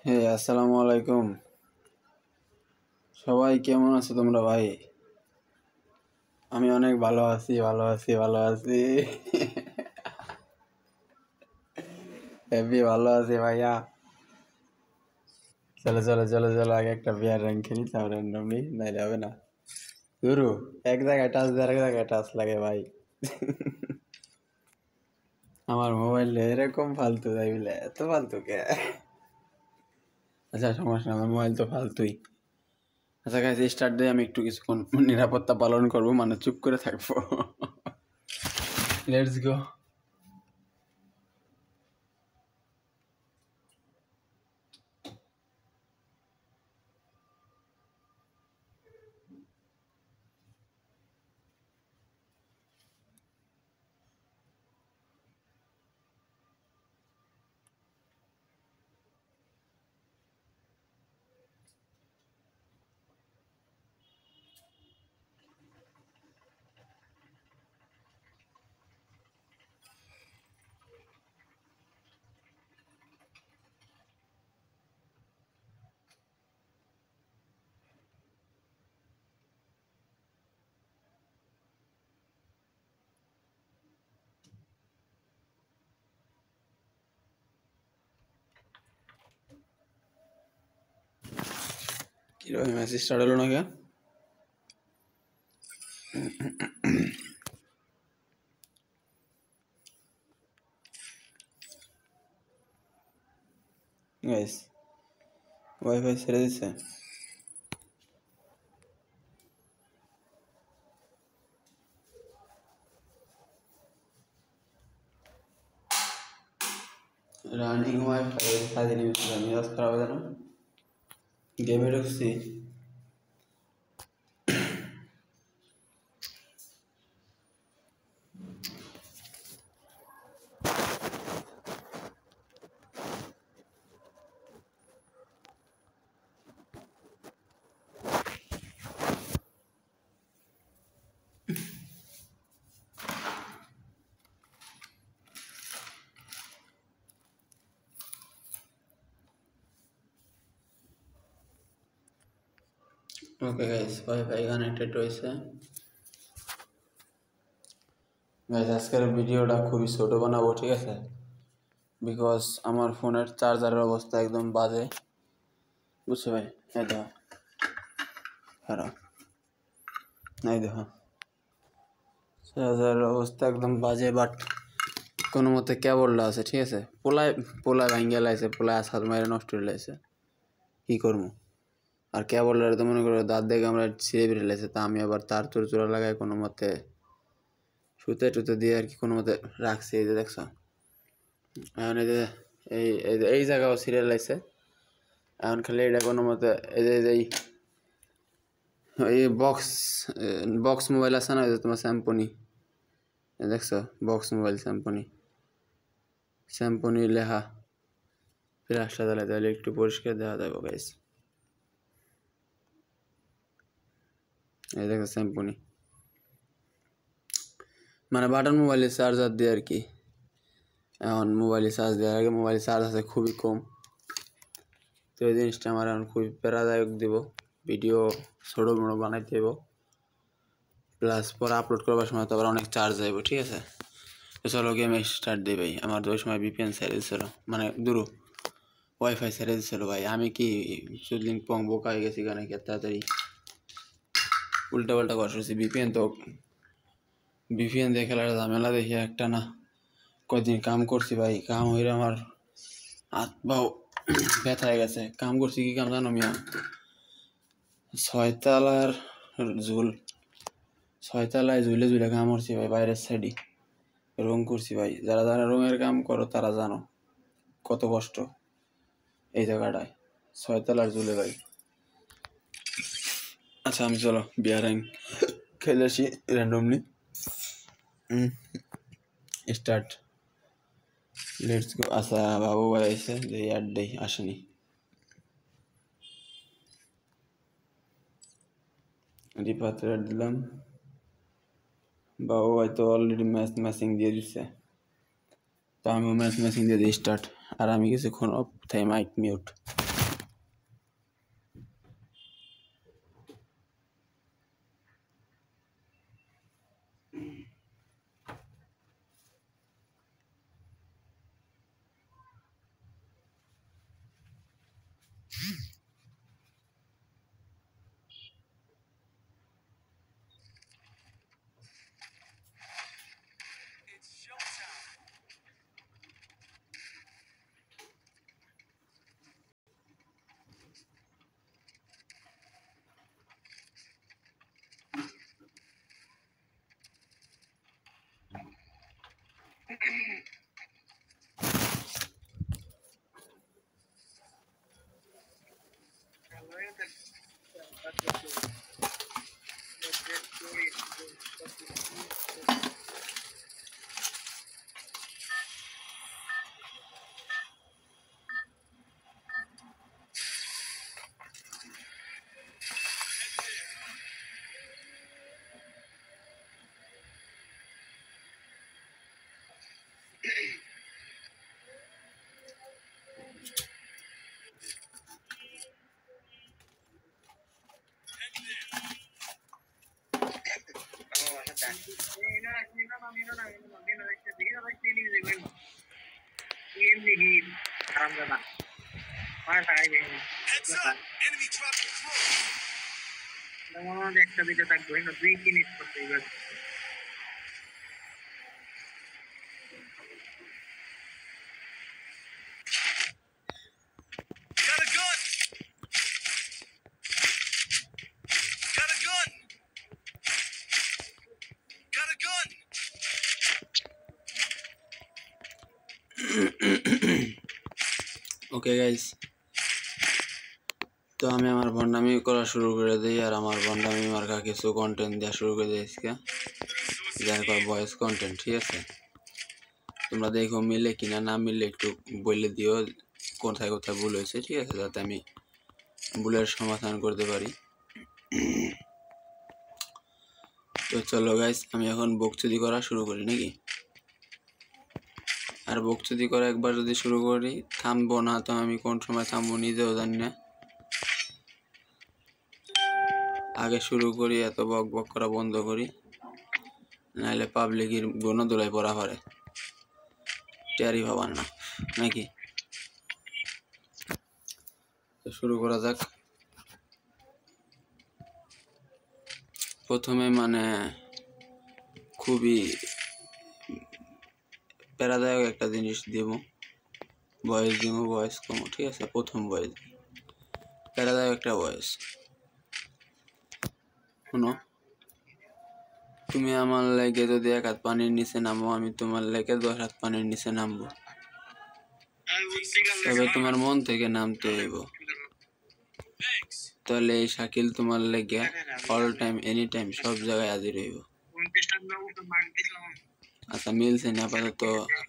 হে আসসালামু আলাইকুম। সবাই কেমন আছো তোমরা ভাই? আমি অনেক ভালো আছি হেভি ভালো আছি ভাইয়া। চলো আগে একটা বিয়ার র্যাঙ্ক খেলি, তারপর র্যান্ডমলি নাইলে হবে না। গুরু, এক জায়গায় টাচ দিয়ে আরেক জায়গায় টাচ লাগে ভাই। আমার মোবাইল এরকম ফালতু তাই বলে এত ফালতু কে? আচ্ছা সমস্যা না, আমার মোবাইল তো ফালতুই। আচ্ছা গাইস, স্টার্ট দিয়ে আমি একটু কিছুক্ষণ নিরাপত্তা পালন করবো, মানে চুপ করে থাকবো। Let's go. কিভাবে ম্যাচ স্টার্ট হলো না কে? গাইস, ওয়াইফাই ছেড়ে দিচ্ছে। রানিং ওয়াইফাই সাথে নিয়েছিলাম, মিরাজ খারাপ হবে না। গেমে ঢুকছি। ওকে গাইস, ওয়াইফাই কানেক্টেড রয়েছে। গাইস, আজকের ভিডিওটা খুবই ছোট বানাবো, ঠিক আছে? বিকজ আমার ফোনের চার্জারের অবস্থা একদম বাজে, বুঝছো ভাই? এই দেখো, খারাপ। এই দেখো, চার্জারের অবস্থা একদম বাজে, বাট কোনো মতে কেবলটা আছে, ঠিক আছে? পোলায় পোলায় ভাঙ্গে লাইছে, পোলায় আসাদ মাইরে নষ্ট হয়ে লাইছে, কী করবো? আর কেবলটা তো মনে করো দাঁত দেখে আমরা ছিঁড়ে বেরিয়ে লাইছে, তা আমি আবার তার তোর চূড়া লাগায় কোনো মতে সুতে টুতে দিয়ে আর কি কোনো মতে রাখছি। এই যে দেখছো, এখন এই যে এই জায়গাও সিরিয়াল লাগছে। এখন খালি এটা কোনো মতে এই বক্স বক্স মোবাইল আছে না, তোমার স্যাম্পনি, দেখছো? বক্স মোবাইল স্যাম্পনি লেখা ফ্ল্যাশটা দিলে তাহলে একটু পরিষ্কার দেওয়া যাবে গাইস। এই দেখো স্যাম্পনি, মানে বাটন মোবাইলের চার্জার দিয়ে আর কি। এখন মোবাইলে চার্জ দেওয়ার আগে মোবাইলে চার্জ আছে খুবই কম, তো এই জিনিসটা আমার এখন খুবই প্যারাদায়ক দিব। ভিডিও ছোটো বড়ো বানাইতে দেবো, প্লাস পরে আপলোড করবার সময় তো আবার অনেক চার্জ যাইব, ঠিক আছে? তো চলো গেমে স্টার্ট দিই ভাই। আমার তো ওই সময় ভিপিএন ছেড়ে দিচ্ছিল, মানে ওয়াইফাই ছেড়ে দিচ্ছিল ভাই। আমি কি সুদলিং পং বোকা হয়ে গেছি কেন, কি তাড়াতাড়ি উল্টা পাল্টা করা শুনছি। ভিপিএন দিয়ে খেলার ঝামেলা দেখি একটা না কয়দিন কাম করছি ভাই, কাম হইলে আমার হাত পাও ব্যথা হয়ে গেছে। কাম করছি কি কাম জানো মিয়া? ছয়তলার ঝুল, ছয়তলায় ঝুলে ঝুলে কাম করছি ভাই, বাইরের সাইডে রং করছি ভাই। যারা যারা রঙের কাম করো তারা জানো কত কষ্ট এই জায়গাটায়, ছয়তলার ঝুলে ভাই। আচ্ছা আমি চলো বিয়ারিং খেলে আসি র্যান্ডমলি। Start, let's go. আচ্ছা বাবু ভাই আইসে, দেই আর দেই, আসেনি। রিপাতে দিলাম, বাবু ভাই তো অলরেডি ম্যাচিং দিয়ে দিচ্ছে, তো আমিও ম্যাচিং দিয়ে দিই স্টার্ট। আর আমি কিছুক্ষণ অফ থাই মাইক মিউট। একটা দুইটা থাকবে না, 2-3 মিনিট করতে হবে। ওকে গাইস, তো আমি আমার ভন্ডামি করা শুরু করে দিই, আর আমার ভন্ডামি মার্কা কিছু কন্টেন্ট দেওয়া শুরু করে দিই আজকে, যার ভয়েস কন্টেন্ট। ঠিক আছে, তোমরা দেখো মিলে কিনা, না মিলে একটু বলে দিও কোথায় কোথায় ভুল হয়েছে। ঠিক আছে, যাতে আমি ভুলের সমাধান করতে পারি। তো চলো গাইস, আমি এখন বকচুদি করা শুরু করি নাকি। আর বকচুদি করা একবার যদি শুরু করি থামবো না, তো আমি কোন সময় থামবো নিজেও জানি না। আগে শুরু করি, এত বক বক করা বন্ধ করি, নাহলে পাবলিকের গণদোলায় পড়া পারে, টেয়ারি ভাবার না নাকি। তো শুরু করা যাক। প্রথমে মানে খুবই প্যারাদায়ক একটা জিনিস দিব, ভয়েস দিব, ভয়েস কম। ঠিক আছে, প্রথম ভয়েস প্যারাদায়ক একটা ভয়েস। শোনো, তুমি আমার লাগে যদি 1 হাত পানির নিচে নামো, আমি তোমার লাগে 10 হাত পানির নিচে নামবো, তবে তোমার মন থেকে নামতে হইব। তাহলে এই শাকিল তোমার লাগে অল টাইম এনি টাইম সব জায়গায় হাজির হইব। আচ্ছা, মিলছে না আপাতত,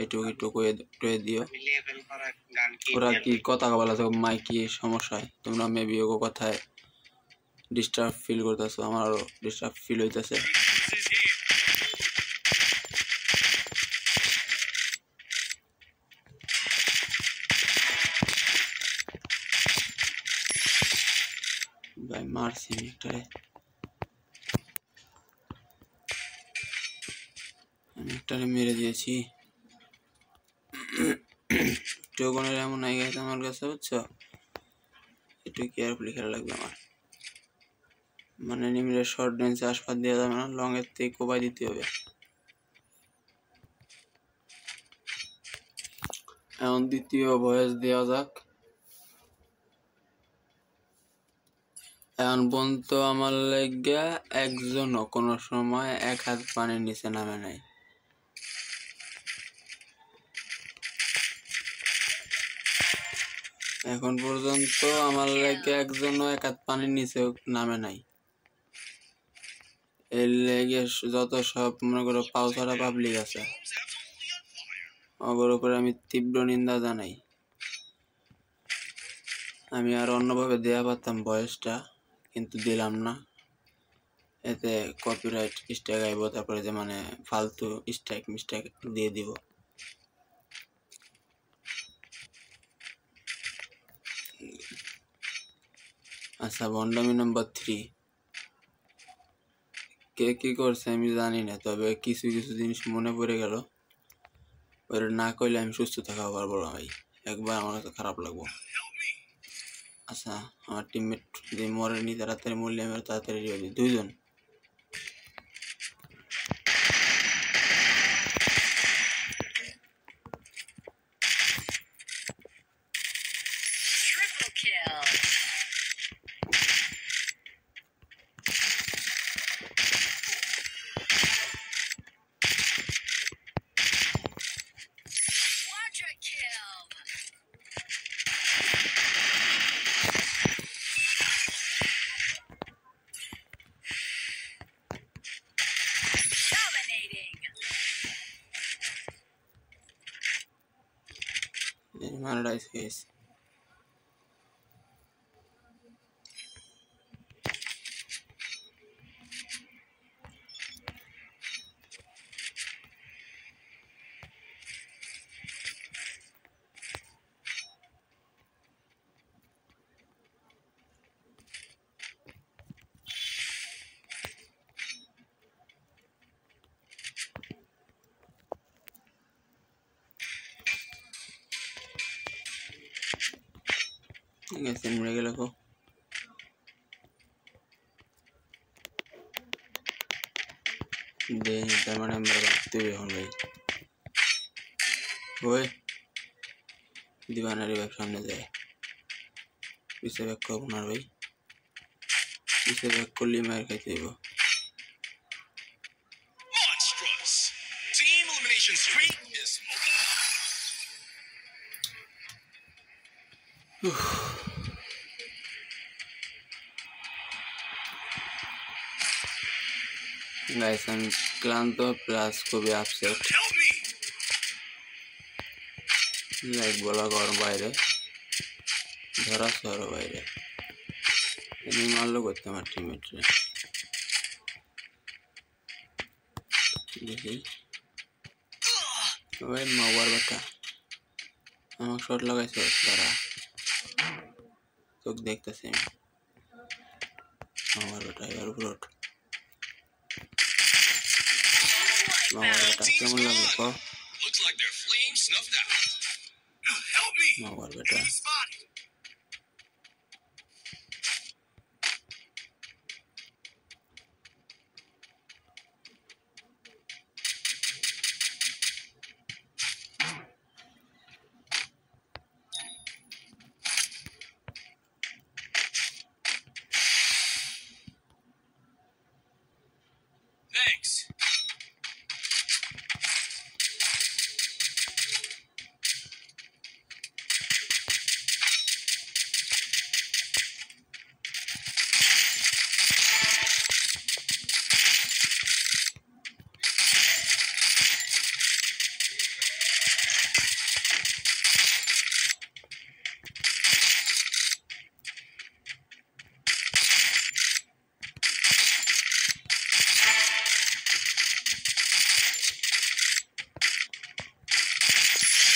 একটু একটু কয়ে দিও। ওরা কি কথা বলা তো মাই কি সমস্যা হয়, তোমরা মেবি ওগো কথায় ডিস্টার্ব ফিল করতেছো, আমারও ডিস্টার্ব ফিল হইতেছে। ভাই মারছি আমি একটারে মেরে দিয়েছি। চৌগনের এমন আই গেছে আমার কাছে, বুঝছো, একটু কেয়ারফুলি খেলা লাগবে আমার। মানে নিমিলের শর্ট রেঞ্জে আশপাত দেওয়া যাবে না, লং এর থেকে কোবাই দিতে হবে। এখন দ্বিতীয় ভয়েস দেওয়া যাক। এখন পর্যন্ত আমার লেগে একজনও কোনো সময় 1 হাত পানির নিচে নামে নাই। এখন পর্যন্ত আমার লেগে একজনও 1 হাত পানির নিচে নামে নাই। এর লেগে যত সব মনে করো পাউসারা পাবলিক আছে, ওর উপরে আমি তীব্র নিন্দা জানাই। আমি আর অন্যভাবে দেয়া পারতাম ভয়েসটা, কিন্তু দিলাম না, এতে কপিরাইট স্ট্রাইক আইব, তারপরে যে মানে ফালতু স্ট্রাইক মিস্ট্রাইক দিয়ে দিব। আচ্ছা, ভন্ডামি নাম্বার 3 কে কি করছে আমি জানি না, তবে কিছু কিছু জিনিস মনে পড়ে গেল, ওটা না কইলে আমি সুস্থ থাকা পারবো না ভাই, একবার আমার কাছে খারাপ লাগবো। আচ্ছা আমার টিমমেট যদি মরেনি তাড়াতাড়ি মরলে আমি তাড়াতাড়ি রিভাইভ দিই দুইজন Triple kill. Quadra kill. Dominating. মারা গেছে গেছে মরে গেল কো দে তার মানে আমরা বাঁচতে হবে এখন ভাই ওই দিবানারি ভাই সামনে যায় পিছে ব্যাক করবো না ভাই পিছে ব্যাক করলে মার খাইতে দেবো Monstrous. Team elimination streak is guys আমি ক্লান্ত প্লাস খুবই আপসেট help me. লাইক বলা ঘর বাইরে ধরা শহর বাইরে আমি মারলো করতে আমার টিমমেটরে দেখি ওই মাওয়ার বেটা আমার শট লাগাইছে তারা তোকে দেখতেছি আমি মাওয়ার বেটা এর উপর মাওয়ার বেটা কেমন লাগলো ক Looks like their flames snuffed out. Help me. মাওয়ার বেটা Spotted. Thanks.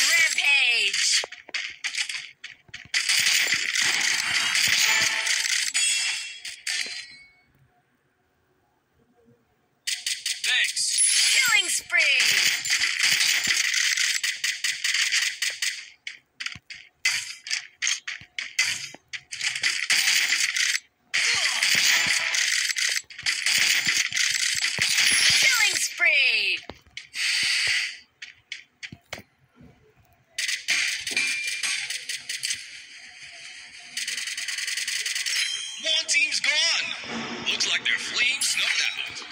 Rampage. Thanks. Killing spree. Killing spree. One team's gone. Looks like their flames snuffed out.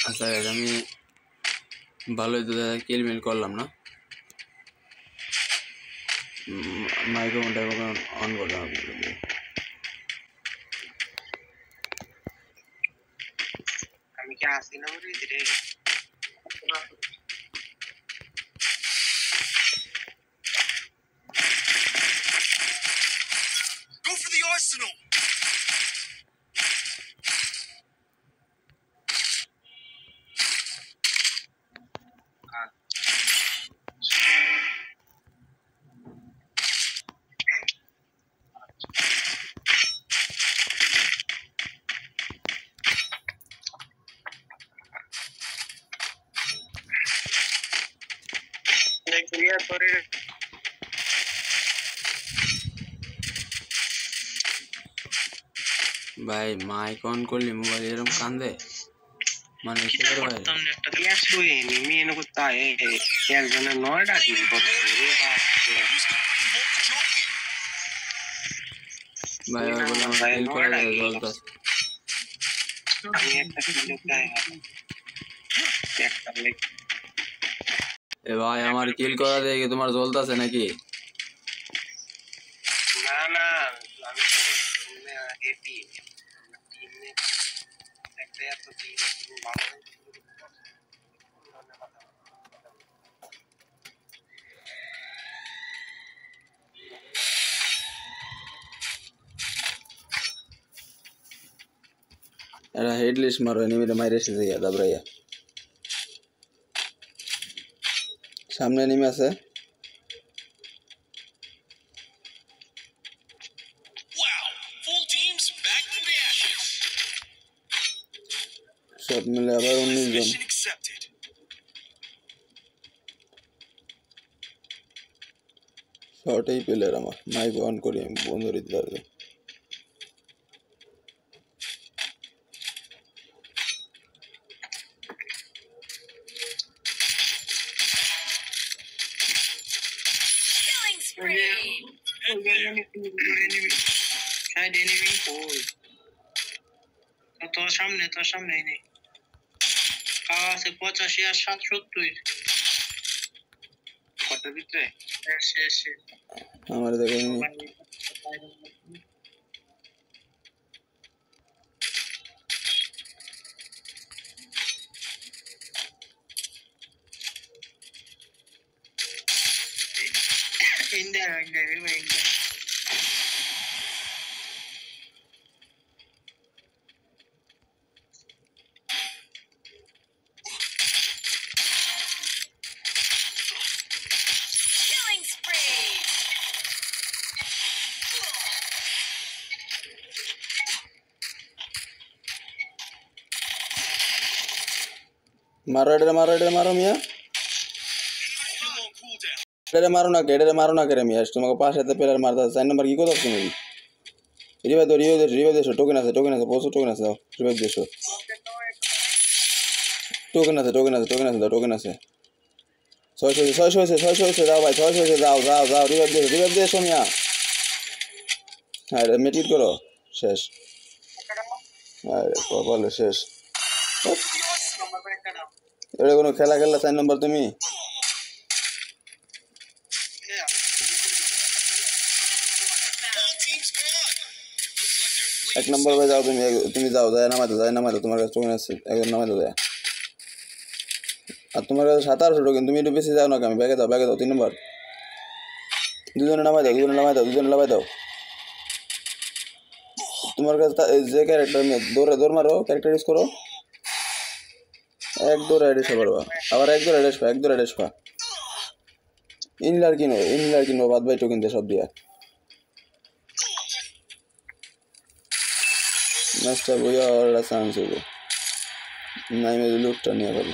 আচ্ছা guys, আমি ভালোই তো দাদা কিলমিল করলাম না মাইক্রোফোনটা অন করলাম আমি কি আসি না বলি রে ভাই মাইক অন করলে মোবাইল এরকম কান্দে মানে একেবারে ভাই একজনের 9টা কিল করছে ভাই বলে আমার ফেল করা যায় জলতাছে আমি একটা কিল চাই একটা লেগ এ ভাই আমার কিল করা দেখে তোমার জ্বলতাছে নাকি না না আমি হ্যাপি টিমে একটা এত কিল ভালো এরা হেডলিস্ট মারো এনিমিটা মাইরে এসেছে ইয়া দাবরাইয়া সামনে এনিমি আছে Wow, full teams back from the ashes. সব মিলে আবার 19 জন Mission accepted. শর্টেই প্লেয়ার আমার মাইক অন করি আমি বন্ধ করে দিতে পারবে Killing spree. তোর সামনে নেই আছে 85 আর 77 কত ভিতরে শেষ আমার দেখে এনিমি India. Killing spree. মারো এটা মারো মিয়া Kill on cooldown. এটা মারো না কে মিয়া তোমাকে পাশে প্লেয়ার মারতে 4 নাম্বার কি করছ তুমি রিভাইভ দেছো টোকেন আছে প্রচুর টোকেন আছে রিভাইভ দেছো টোকেন আছে 600 হয়েছে যাও ভাই 600 হয়েছে যাও রিভাইভ দেছো মিয়া হ্যাঁ মেটিট করো শেষ আরে বলে শেষ এটা কোনো খেলা 4 নাম্বার তুমি All teams gone. Looks like their 1 fleet. নম্বর ভাই যাও তুমি যাও যায় নামাতে তোমার কাছে টোকেন আছে একদম নামাতে যায় আর তোমার কাছে 1700 টোকেন তুমি একটু বেশি যাও না আমি ব্যাগে দাও 3 নম্বর দুজনে নামাই দাও তোমার কাছে যে ক্যারেক্টার নিয়ে দৌড় মারো ক্যারেক্টার ইউজ করো এক দৌড় এডিস পারবা আবার এক দৌড় এডিস পা ইনলার কিনো বাদ বাই টোকেন দিয়ে সব দিয়া ম্যাচটা বইয়া ওরা চান্স হইবে নাই মেরে লুকটা নিয়ে পারি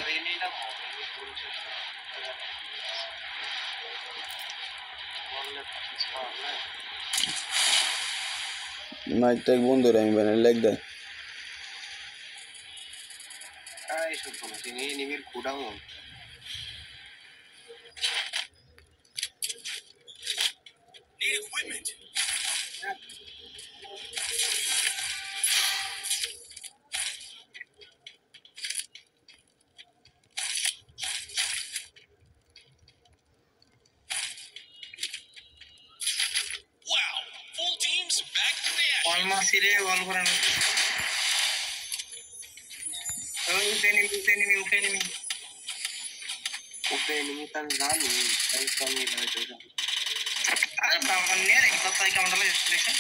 মাইকটা বন্ধ রে আমি বানাই লেগ দেয় Need equipment. Wow, full teams back from the ashes. Almost রে বল করানো ওই enemy তার জানি এই কমই লাগে আরে বাবা নিয়ে রে কত কেমন লাগে দেখেন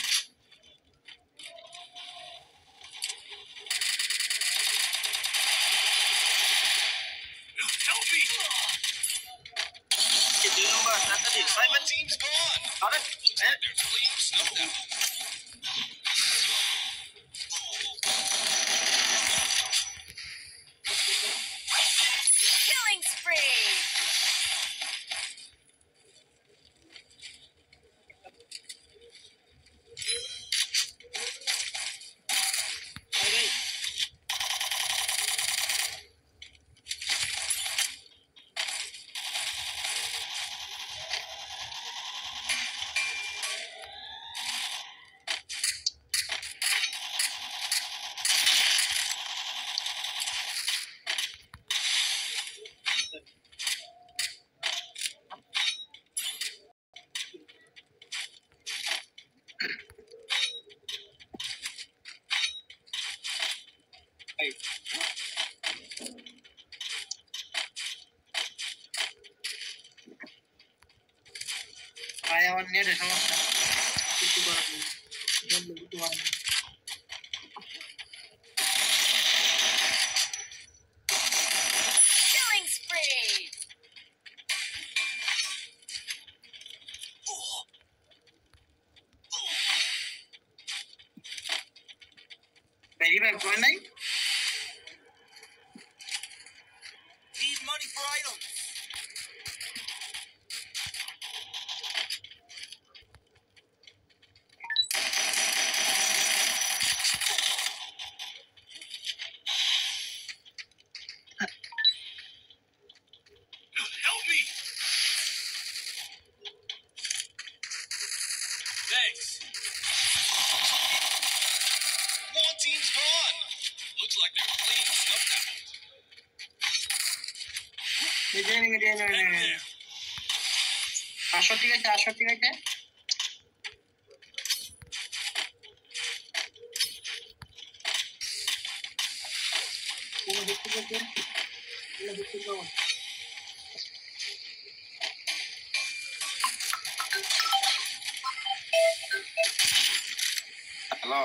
Help me. My team's gone. আরে Looks like their flames snuffed out. Killing spree. এই ভাই আমার নেটে সমস্যা কিছু করার নেই বন্ধ কিছু করার নেই Killing spree. ভেরি ভাই করে নাই Need money for items. Help me. Thanks. One team's gone. Looks like their flames snuffed out. Back there. আসো ঠিক আছে কোনো দেখতে পাচ্ছেন কোনো দেখতে পাবো হ্যালো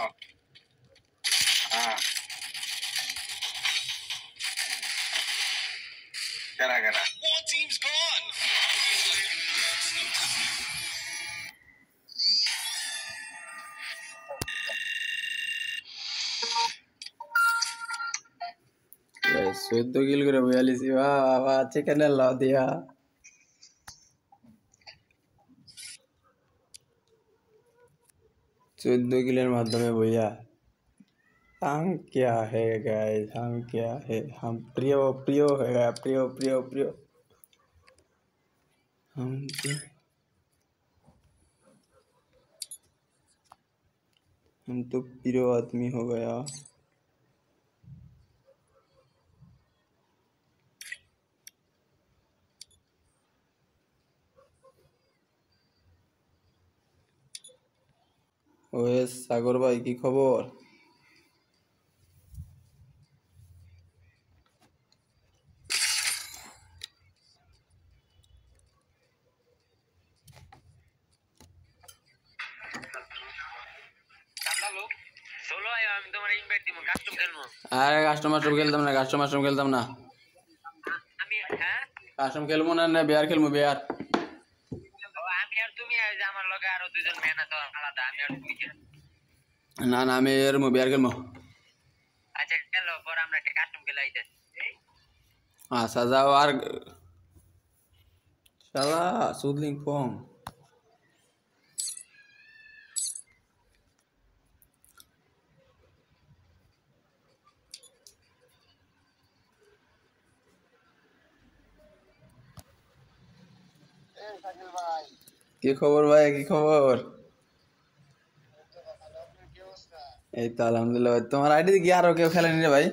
হ্যাঁ কেরা One team's gone. ভাই 14 কিল করে বয়ালিছি বাবা চিকেন লাও দিয়া 14 किलेर माध्यमे भैया हम क्या है गाइस हम क्या है हम प्रिय प्रिय है प्रिय प्रिय प्रिय हम तो प्रिय आदमी हो गया ওয়ে সাগর ভাই কি খবর আরে কাস্টমার খেলতাম না কাস্টম খেলবো না না বিয়ার খেলবো বিয়ার না না আমি এর বিয়ার খেলবো আচ্ছা যাও আর শালা সুদলিং ফর্ম কি খবর ভাই কি খবর এই তো আলহামদুলিল্লাহ তোমার আইডি কি আর কেউ খেলেনি রে ভাই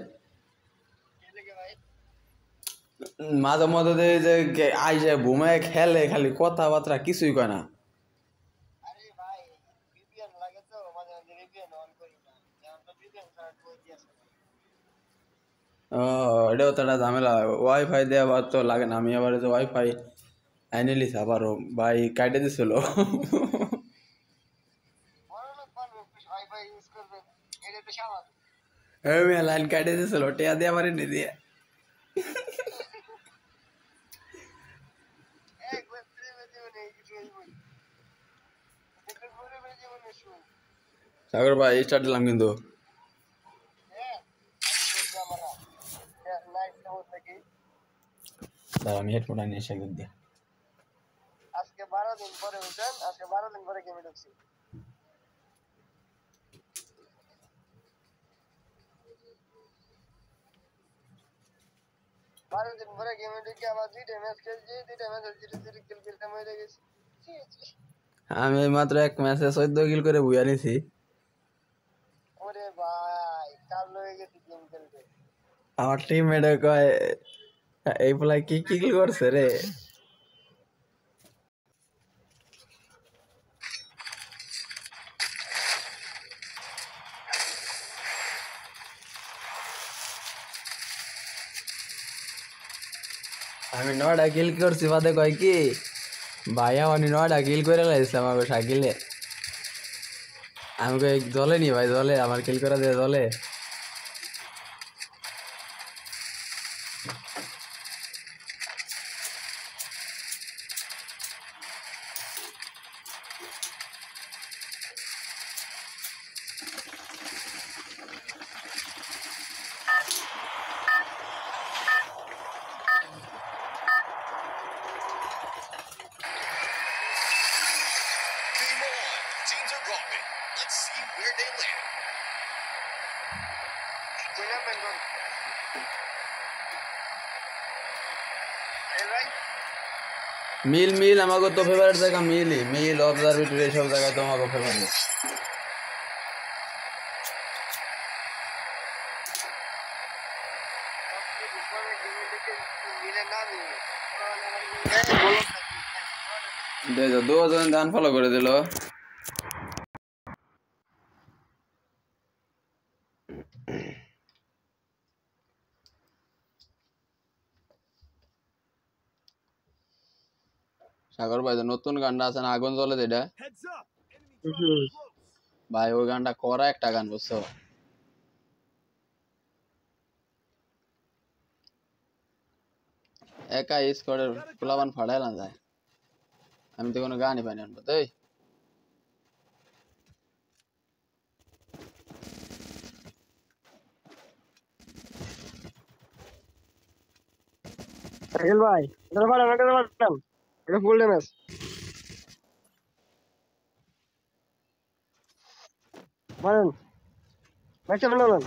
মাঝে মধ্যে যে আইসে ঘুমায় খেলে খালি কথাবার্তা কিছুই কয় না ও এটাও তো একটা ঝামেলা ওয়াইফাই দেওয়া তো লাগে না আমি আবার যে ওয়াইফাই আইনে লিস আবারও ভাই কাটে দিছিল লাইন কাটে দিছিল টিয়া দিয়ে আমার এনে দিয়ে সাগর ভাই স্টার্ট দিলাম কিন্তু দাঁড়া আমি হেডফোন নিয়ে এসে একদিন দিয়ে আজকে 12 দিন পরে বুঝছেন, আজকে 12 দিন পরে গেমে ঢুকছি। 12 দিন পরে গেমে ঢুকে আবার 2টা ম্যাচ খেলছি, 2টা ম্যাচে 0-0 কিল করতে মরে গেছি। আমি এই মাত্র এক ম্যাচে 14 কিল করে বুয়া নিছি ওরে ভাই কাল হয়ে গেছি গেম খেলতে। আমার টিমমেটে কয় এই পোলা কি কিল করছে রে আমি 9টা কিল করছি বাদে কয় কি ভাইয়া মানে 9টা কিল করে লাইছে আমাকে সাইকেলে আমি কই জলে নি ভাই জলে আমার কিল করে দে জলে Game on. Teams are dropping. Let's see where they land. বুঝলাম বেঙ্গল এই ভাই মিল মিল আমাকে তো ফেভারিট জায়গা মিলই মিল অবজারভেটরি এইসব জায়গায় তো আমাকে ফেভারিট পরে গেমে ঢুকে মিলে নামি দেখো দুজন গান ফলো করে দিল সাগর ভাই নতুন গানটা আছে না আগুন জ্বলে যেটা ভাই ওই গানটা করা একটা গান বুঝছো একা স্কোয়াডের পোলাবান ফাড়াইলাম যায় আমি তো কোনো গানই পাইনি আনবো তাই সাইকেল ভাই এটা পারলাম এটা ফুল ড্যামেজ বলেন ম্যাচটা বলেন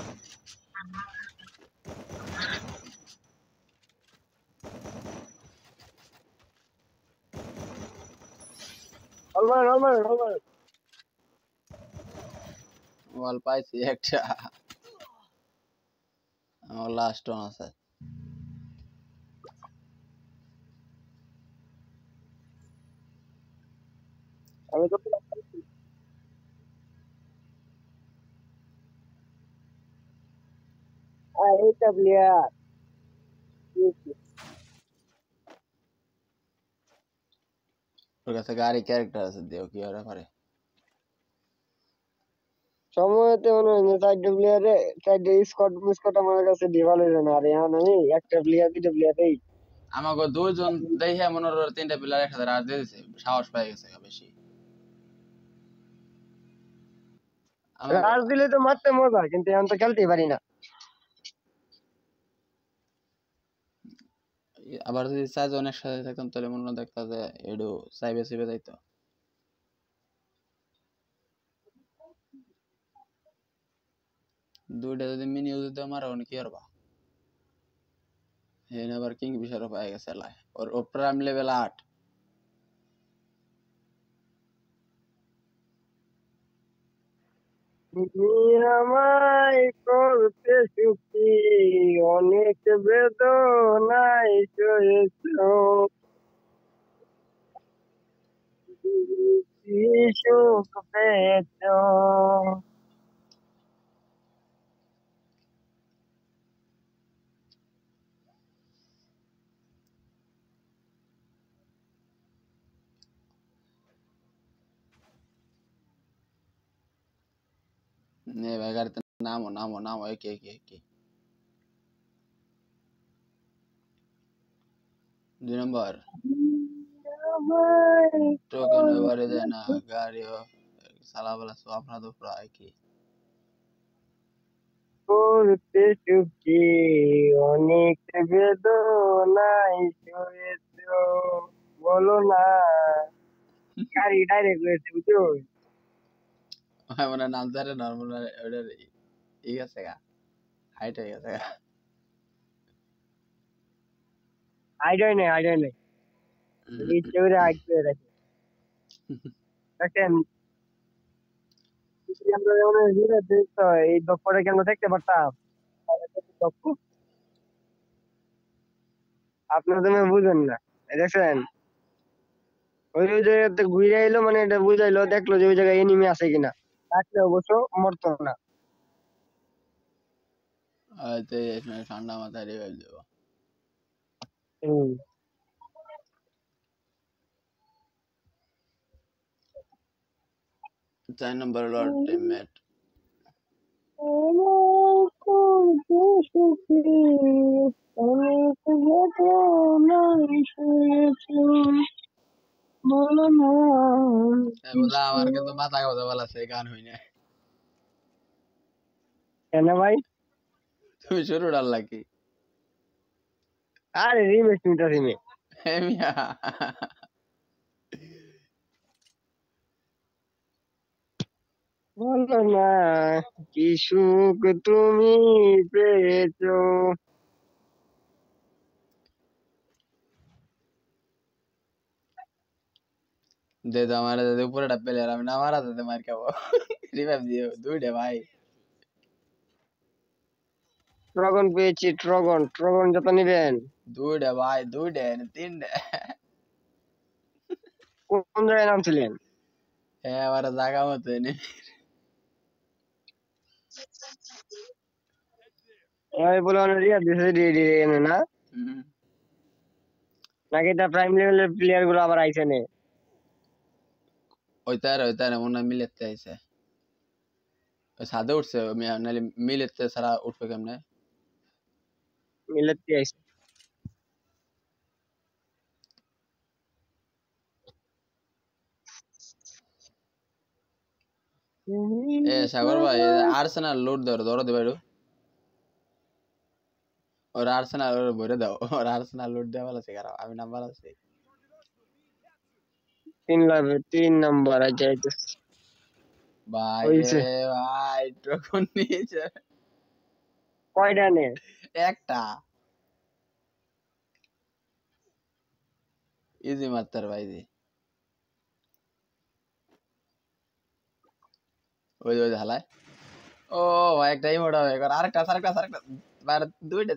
অলমার ওয়াল পাইছি একটা আমার লাস্ট ওয়ান আছে আমি তো এইটা প্লেয়ার ওর কাছে গাড়ি ক্যারেক্টার আছে দিও কি আর পারে সময়তে মনে হয় চারটে প্লেয়ারে চারটে স্কট আমার কাছে ডিভাল হইল না আর এখন আমি একটা প্লেয়ার 2টা প্লেয়ারেই আমাকে দুইজন দেখে মনে হয় 3টা প্লেয়ার একসাথে রাজ দিয়ে দিছে সাহস পাই গেছে বেশি আমাকে রাজ দিলে তো মারতে মজা কিন্তু এখন তো খেলতেই পারি না আবার যদি 4জন একসাথে থাকতাম তাহলে মনে হয় দেখতা যে এডু সাইবে সিবে যাইতো দুইটা যদি মিনি ইউজ দিতে মারা কি করবা এনে আবার কিং ফিশারও পাই গেছে লাই ওর প্রাইম লেভেল 8 তুমি আমায় করতে সুখী অনেক বেদনায় সয়েছো কি সুখ পেয়েছো নে ভাই গাড়িতে নামো নামো নামো একে একে একে 2 নম্বর আমায় টোকেন এবারে দেয় না গাড়িও সালা বলা সো আপনার তো প্রায় কি করতে সুখী অনেক বেদনায় সয়েছ বলো না গাড়ি ডাইরেক্ট হয়েছে বুঝছো মানে নাম জানে নরমাল ওটা ঠিক আছে গা হাইট হয়ে গেছে গা আইডিয়া নেই ইচ্ছে করে হাইট করে রাখে দেখেন যদি আমরা যেমন হিরো দেখতো এই দক্ষটা কেন দেখতে পারতাম তাহলে কত দক্ষ আপনারা তো বুঝেন না এই দেখছেন ওই জায়গাতে ঘুরে আইলো মানে এটা বুঝাইলো দেখলো যে ওই জায়গায় এনিমি আছে কিনা থাকলে অবশ্য মরতো না হয়তো এই সময় ঠান্ডা মাথায় রিভাইভ দেবো হম 4 নম্বর লর্ড টিমমেট বলো না বুঝা আমার কিন্তু মাথা কথা বলা আছে গান হই না কেন ভাই তুমি শুরু ডাল লাগি আরে রিমেক্স নিটা রিমেক্স হে মিয়া বলো না কি সুখ তুমি পেয়েছো দে তো আমার দে উপরে ডাব্বে আর আমি না মারা দে মার খাবো রিভাইভ দিও দুইটা ভাই ড্রাগন পেয়েছি ড্রাগন ড্রাগন যত নিবেন দুইটা ভাই দুইটা তিনটা কোন জায়গায় নামছিলেন হ্যাঁ আমার জায়গা মতো এনে ওই বলে রিয়া দিছে না নাকি এটা প্রাইম লেভেলের প্লেয়ার গুলো আবার আইছে নে ওইটার মনে হয় মিলেতে আইছে ওই সাদে উঠছে নাহলে মিলেতে ছাড়া উঠবে কেমনে মিলেতে আইছে এ সাগর ভাই আর্সেনাল লোড ধরো দে বাইরো ওর আর্সেনাল ওর ভরে দাও ওর আর্সেনাল লোড দেওয়া ভালো আছে খারাপ আমি নাম্বার আছে 3 নম্বর আছে ভাই হইছে রে ভাই তখন নিয়েছে কয়টা নে একটা ইজি মাত্র ভাই দি ওই হালায় ও ভাই একটা ইমোট হবে আরেকটা বার দুইটা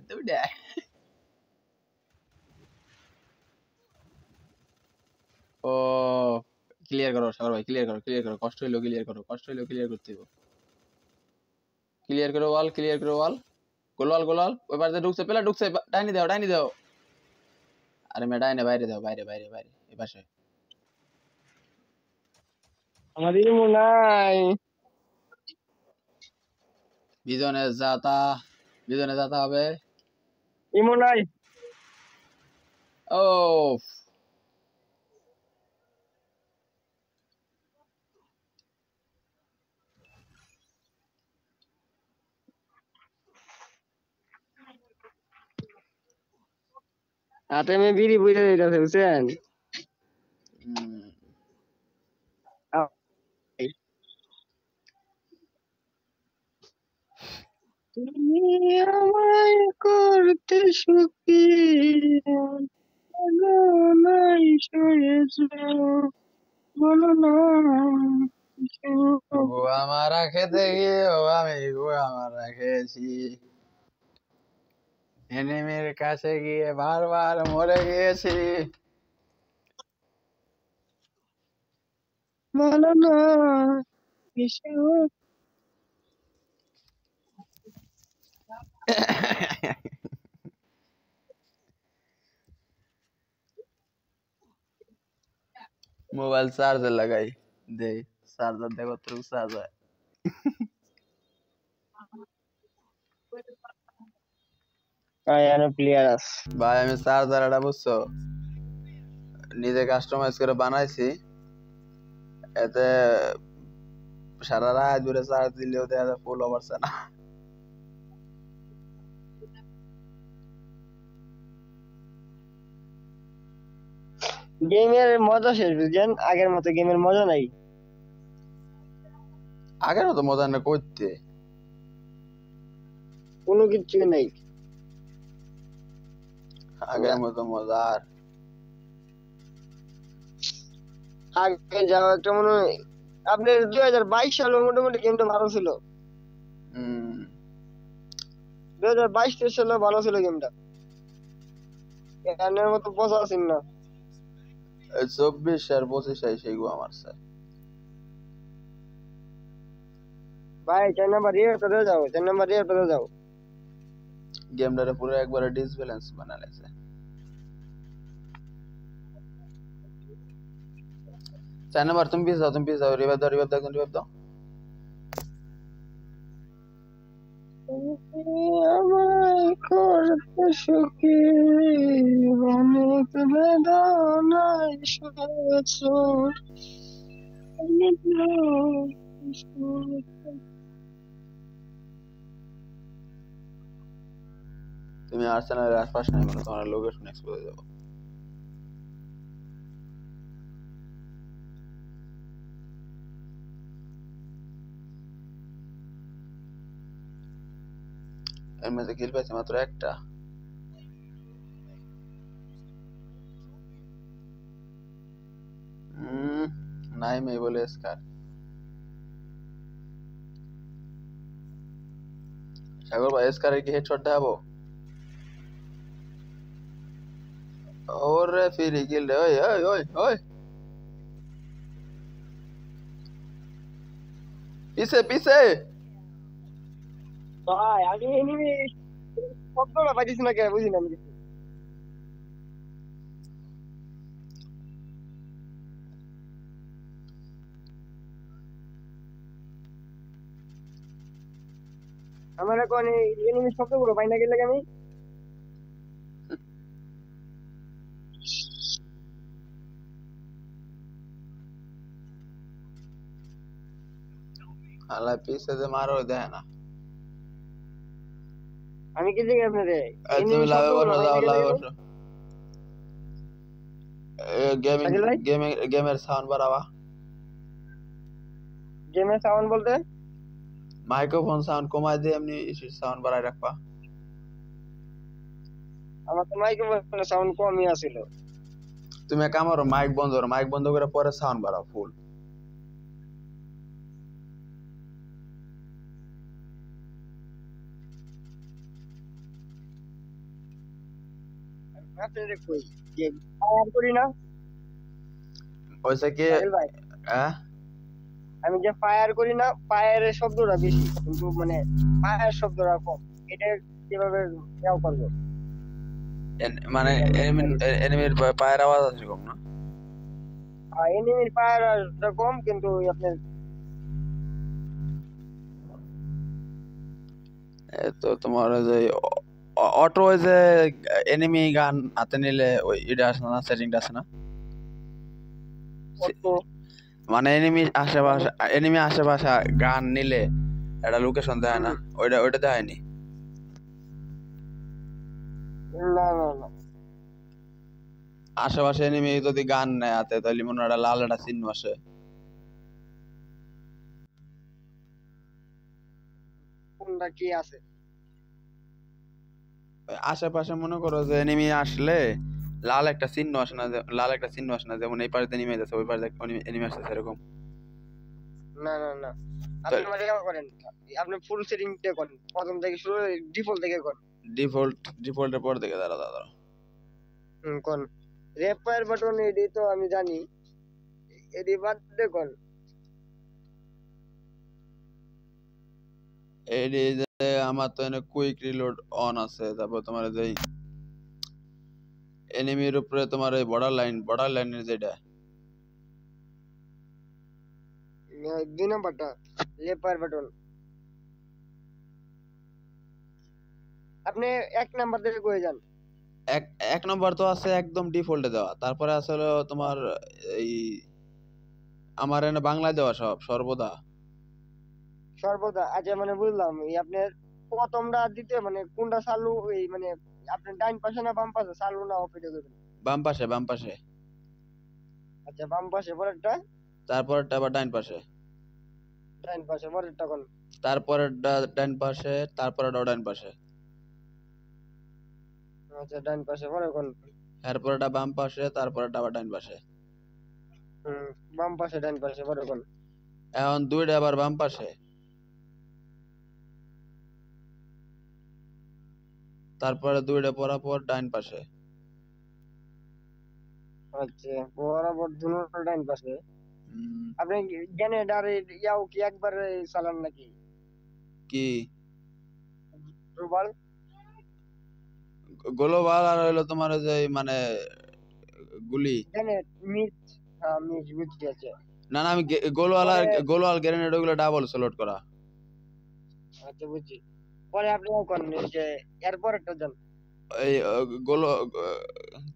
ও ক্লিয়ার করো সাগর ভাই ক্লিয়ার করো কষ্ট হইলো ক্লিয়ার করতে হবে ক্লিয়ার করো ওয়াল গোলওয়াল ওই পাশে ঢুকছে ডাইনি দাও আরে মে ডাইনে বাইরে দাও বাইরে এই পাশে আমাদের মনে নাই বিজনে যাতা হবে ইমো নাই ও হাতে আমি বিড়ি বুঝে দিতেছে বুঝছেন তুমি আমায় করতে সুখী বলো নাই সয়েছ বলো না ও আমার খেতে গিয়ে আমি আমার খেয়েছি এনিমির কাছে গিয়ে বারবার মরে গিয়েছি বলো না কিসব মোবাইল চার্জে লাগাই দে চার্জার দেখো তো চার্জ হয় প্লেয়ার আছে ভাই আমি চার্জার এটা বুঝছো নিজে কাস্টমাইজ করে বানাইছি এতে সারা রাত ধরে চার্জ দিলেও দেখা যায় ফুল অবস্থা না। গেমের মজা শেষ বুঝছেন, আগের মতো গেমের মজা নাই। আগের মতো মজা না করতে, কোনো কিছু নাই আগের মতো মজা আর আগে যাওয়া একটা মনে হয়। আপনার 2022 সালে মোটামুটি গেমটা ভালো ছিল, হম 2022 সালে ভালো ছিল গেমটা, এখানের মতো মজা ছিল না। 24 আর 25 সেইগুলো আমার স্যার। ভাই 4 নাম্বার ইয়ে করে যাও, 4 নাম্বার ইয়ে করে যাও। গেমটারে পুরো একবারে ডিসব্যালেন্স বানাইছে। 4 নাম্বার তুমি পিছ যাও, তুমি পিছ যাও, রিভাইভ দাও, রিভাইভ দাও, রিভাইভ দাও। আমায় করতে সুখী অনেক বেদনায় সয়েছ। তুমি আর্সেনালের আশপাশ নাই মানে তোমার লোকেশন এক্সপোজ হয়ে যাবো। এর মধ্যে কিল পাইছে মাত্র একটা। নাই মেয়ে বলে স্কার। সাগর ভাই স্কারের কি হেডশট দেখাবো? ওরে ফিরি কিল রে, ওই ওই ওই ওই পিছে পিছে। ভাই আমি এনিমি শব্দটা পাইতেছি না, কে বুঝি না আমি কিছু। আমার এখন এনিমি শব্দগুলো পাই না গেলে আমি। আলা পিছে যে মারো দেয় না। আমি কি জানি আপনারে তুমি এনিমি লাভে শব্দগুলো বসো, পাই যাও না গেলে লাভে আমি। বসো। গেমিং সাজিল ভাই গেমিং গেমের সাউন্ড বাড়াবা। গেমের সাউন্ড বলতে মাইক্রোফোন সাউন্ড কমাই দিয়ে এমনি সাউন্ড বাড়াই রাখবা। আমার তো মাইক্রোফোনের সাউন্ড কমই আছিল। তুমি এক কাম করো, মাইক বন্ধ করো, মাইক বন্ধ করে পরে সাউন্ড বাড়াও ফুল। আপনারে কই যে ফায়ার করি না ওইসে কি সাজিল ভাই, হ্যাঁ আমি যে ফায়ার করি না ফায়ারের শব্দটা বেশি, কিন্তু মানে ফায়ার শব্দটা কম। এটা কিভাবে ইয়াও করবো? মানে এনিমির পায়ের আওয়াজ আছে কম না? এনিমির ফায়ারটা কম, কিন্তু আপনার তো তোমার ওই যে অটো ওই যে এনিমি গান হাতে নিলে ওই এটা আসে না, সেটিংটা আছে না? মানে এনিমি আশেপাশে গান নিলে একটা লোকেশন দেয় না, ওইটা ওইটা দেয়নি। না না না, আশেপাশে এনিমি যদি গান নেয় হাতে তাহলে মনে হয় একটা লাল একটা চিহ্ন আসে। কোনটা কি আছে? আশেপাশে মনে করো যে এনিমি আসলে লাল একটা চিহ্ন আসে না, লাল একটা চিহ্ন আসে না, যেমন এই পাশে এনিমি আছে ওই পাশে এনিমি আসছে এরকম। না না না, আপনি মানে কেমন করেন, আপনি ফুল সেটিং দিয়ে করেন, প্রথম থেকে শুরু ডিফল্ট থেকে করেন। ডিফল্টের পর থেকে দাঁড়া দাঁড়া কোন রেপার বাটন এডি তো আমি জানি, এডি বাদ দিয়ে কোন এই যে আমার তো এনে কুইক রিলোড অন আছে, তারপর তোমার যে এনিমির উপরে তোমার এই বর্ডার লাইনের যেটা 2 নাম্বারটা লেপার বাটন। আপনি 1 নাম্বার থেকে কয়ে যান। এক নম্বর তো আছে একদম ডিফল্টে দেওয়া, তারপরে আসলে তোমার এই আমার এনে বাংলায় দেওয়া সব সর্বদা। সর্বদা আচ্ছা মানে বুঝলাম এই আপনার প্রথমটা দ্বিতীয় মানে কোনটা চালু এই মানে আপনার ডাইন পাশে না বাম পাশে চালু না অফ এটা করবেন? বাম পাশে, বাম পাশে। আচ্ছা বাম পাশে পরেরটা, তারপরেরটা আবার ডাইন পাশে। ডাইন পাশে পরেরটা কোন? তারপরেরটা ডাইন পাশে, তারপরেরটাও ডাইন পাশে। আচ্ছা ডাইন পাশে পরে কোন? এরপরেরটা বাম পাশে, তারপরেরটা আবার ডাইন পাশে। বাম পাশে ডাইন পাশে পরে কোন? এখন দুইটা আবার বাম পাশে, তারপরে দুইটা পরাপর ডাইন পাশে। আচ্ছা বরাবর দুটো ডাইন পাশে। হুম, আপনি গ্রেনেডার ইয়াও কি একবার চালান নাকি? কি রুবাল গ্লোবাল আর হইলো তোমার ওই যে মানে গুলি। গ্রেনেড মিস, হ্যাঁ মিস বুঝতে আছে। না না, আমি গোলওয়াল আর পরে গোলওয়াল গ্রেনেড ওগুলো ডাবল স্লট করা। আচ্ছা বুঝছি। পরে আপনি কোন এই যে এরপরেরটা যান এই গোলো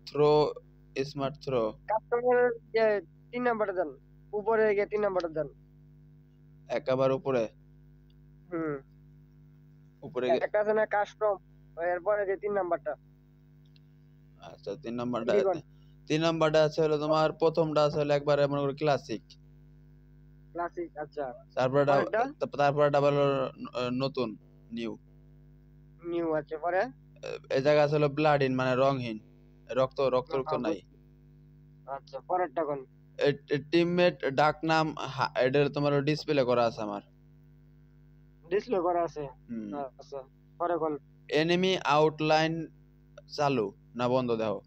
থ্রো, স্মার্ট থ্রো। কাস্টমারের যে 3 নাম্বারটা যান, উপরে গিয়ে 3 নাম্বারটা যান। একেবারে উপরে, হুম উপরে একটা আছে না কাস্টম, এরপরে যে 3 নাম্বারটা আচ্ছা 3 নাম্বারটা, এটি কোন? 3 নাম্বারটা আছে হলো তোমার, প্রথমটা আছে হলো একবারে মনে করো ক্লাসিক। ক্লাসিক আচ্ছা। তারপরটা, পরেরটা তারপরটা হলো নতুন, নিউ। নিউ আছে পরে এই জায়গা আছে হলো ব্লাডিন মানে রংহীন, রক্ত রক্ত রক্ত হ্যাঁ, নাই। আচ্ছা পরেরটা কোন? টিমমেট ডাক নাম এটা তোমার ডিসপ্লে করা আছে আমার। ডিসপ্লে করা আছে হুম। আচ্ছা পরে কোন? এনিমি আউটলাইন চালু না বন্ধ দেখো।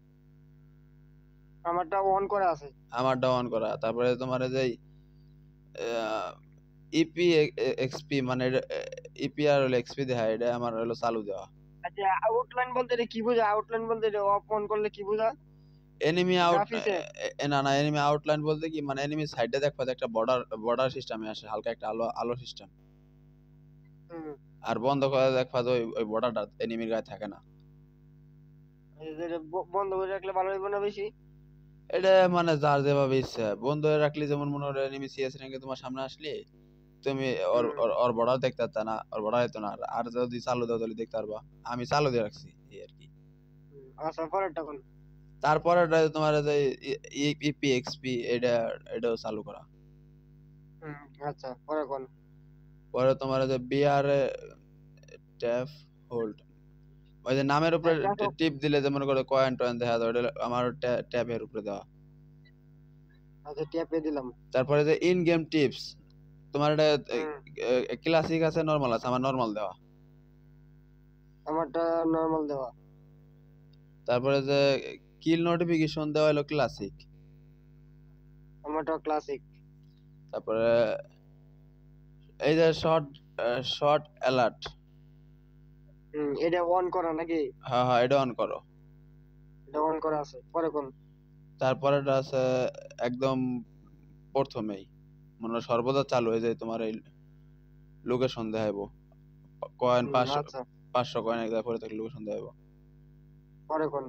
আমারটা অন করা আছে। আমার ডাউন করা। তারপরে তোমার এই যে ইপি এক্সপি মানে ইপি আর হলো এক্সপি দেখা, এটা আমার হলো চালু দেওয়া। আচ্ছা আউটলাইন বলতে এটা কি বোঝা? আউটলাইন বলতে এটা অফ অন করলে কি বোঝা? এনিমি আউট, গ্রাফিক্সে না না, এনিমি আউটলাইন বলতে কি মানে এনিমি সাইডে দেখবা একটা বর্ডার, বর্ডার সিস্টেমে আসে, হালকা একটা আলো আলো সিস্টেম। হুম আর বন্ধ করে দেখবা যে ওই বর্ডারটা এনিমির গায়ে থাকে না। এটা বন্ধ করে রাখলে ভালো হইব না বেশি? এটা মানে যার যেভাবে ইচ্ছা বন্ধ করে রাখলে, যেমন মনে হয় এনিমি সিএস র্যাঙ্কে তোমার সামনে আসলে তুমি ওর হুম ওর ওর বর্ডার দেখতে পারতা না, ওর বর্ডার হইতো না। আর যদি চালু দাও তাহলে দেখতে পারবা। আমি চালু দিয়ে রাখছি এই আর কি। আচ্ছা পরেরটা কোন? তারপরে তোমার যে ইপি এক্সপি, এটাও চালু করা। হুম আচ্ছা পরে কোন? পরে তোমার যে বিআর ট্যাপ হোল্ড, ওই যে নামের উপরে টিপ দিলে যে মনে করো কয়েন টয়েন দেখা যায়, ওটা আমার ট্যাবের উপরে দেওয়া। আচ্ছা ট্যাপে দিলাম। তারপরে যে ইন গেম টিপস, তোমার এটা হুম ক্লাসিক আছে, নরমাল আছে, আমার নরমাল দেওয়া। আমারটা নরমাল দেওয়া। তারপরে যে কিল নোটিফিকেশন দেওয়া হলো ক্লাসিক। আমারটা ক্লাসিক। তারপরে এই যে শর্ট, শর্ট অ্যালার্ট, এটা অন করা নাকি? হ্যাঁ হ্যাঁ, এটা অন করো। এটা অন করা আছে পরে কোন? তারপরে এটা আছে একদম প্রথমেই, মনে হয় সর্বদা চালু হয়ে যায় তোমার এই লোকেশন দেখাইব, কয়েন 500, আচ্ছা 500 কয়েন একদম পরে থেকে লোকেশন দেখাইব। পরে কোন?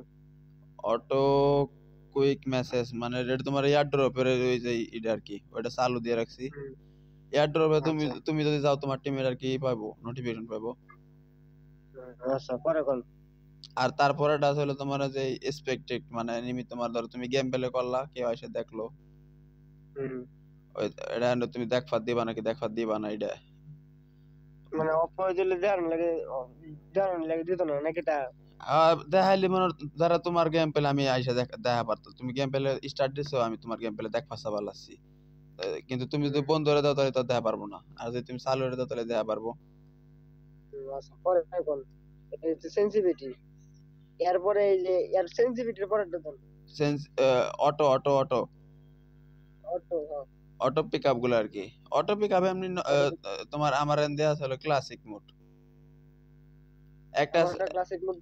অটো কুইক মেসেজ মানে এটা তোমার এয়ার ড্রপের ওই যে এটা আর কি, ওটা চালু দিয়ে রাখছি। হুম, এয়ার ড্রপে তুমি আচ্ছা তুমি যদি যাও তোমার টিমের আর কি পাবো, নোটিফিকেশন পাবো। আচ্ছা পরে কোন? আর তারপরে এটা হলো তোমার যে এক্সপেক্টেড মানে এনিমি, তোমার ধরো তুমি গেম প্লে করলা, কেউ এসে দেখলো, হুম ওই এটা তুমি দেখফা দিবা নাকি দেখফা দিবা না, এটা মানে অফ করে দিলে দেওয়ার লাগে দিত না নাকি? তা দেখাইলে মনে হয় যারা তোমার গেম প্লে আমি আইসা দেখা পারতো, তুমি গেম প্লে স্টার্ট দিছো, আমি তোমার গেম প্লে দেখফা চাবার লাগছি। কিন্তু তুমি যদি বন্ধ করে দাও তাহলে তো দেখা পারবো না, আর যদি তুমি চালু করে দাও তাহলে দেখা পারবো। আচ্ছা পরে কোন? এটা হচ্ছে সেনসিটিভিটি। এরপরে এই যে এর সেনসিটিভিটির পরেরটা দেন। Sense, auto auto auto auto হ্যাঁ অটো পিক আপ গুলো আর কি। অটো পিক আপ এমনি তোমার আমার এন দেয়া আছে হলো ক্লাসিক মোড। একটা আমারটা ক্লাসিক মোড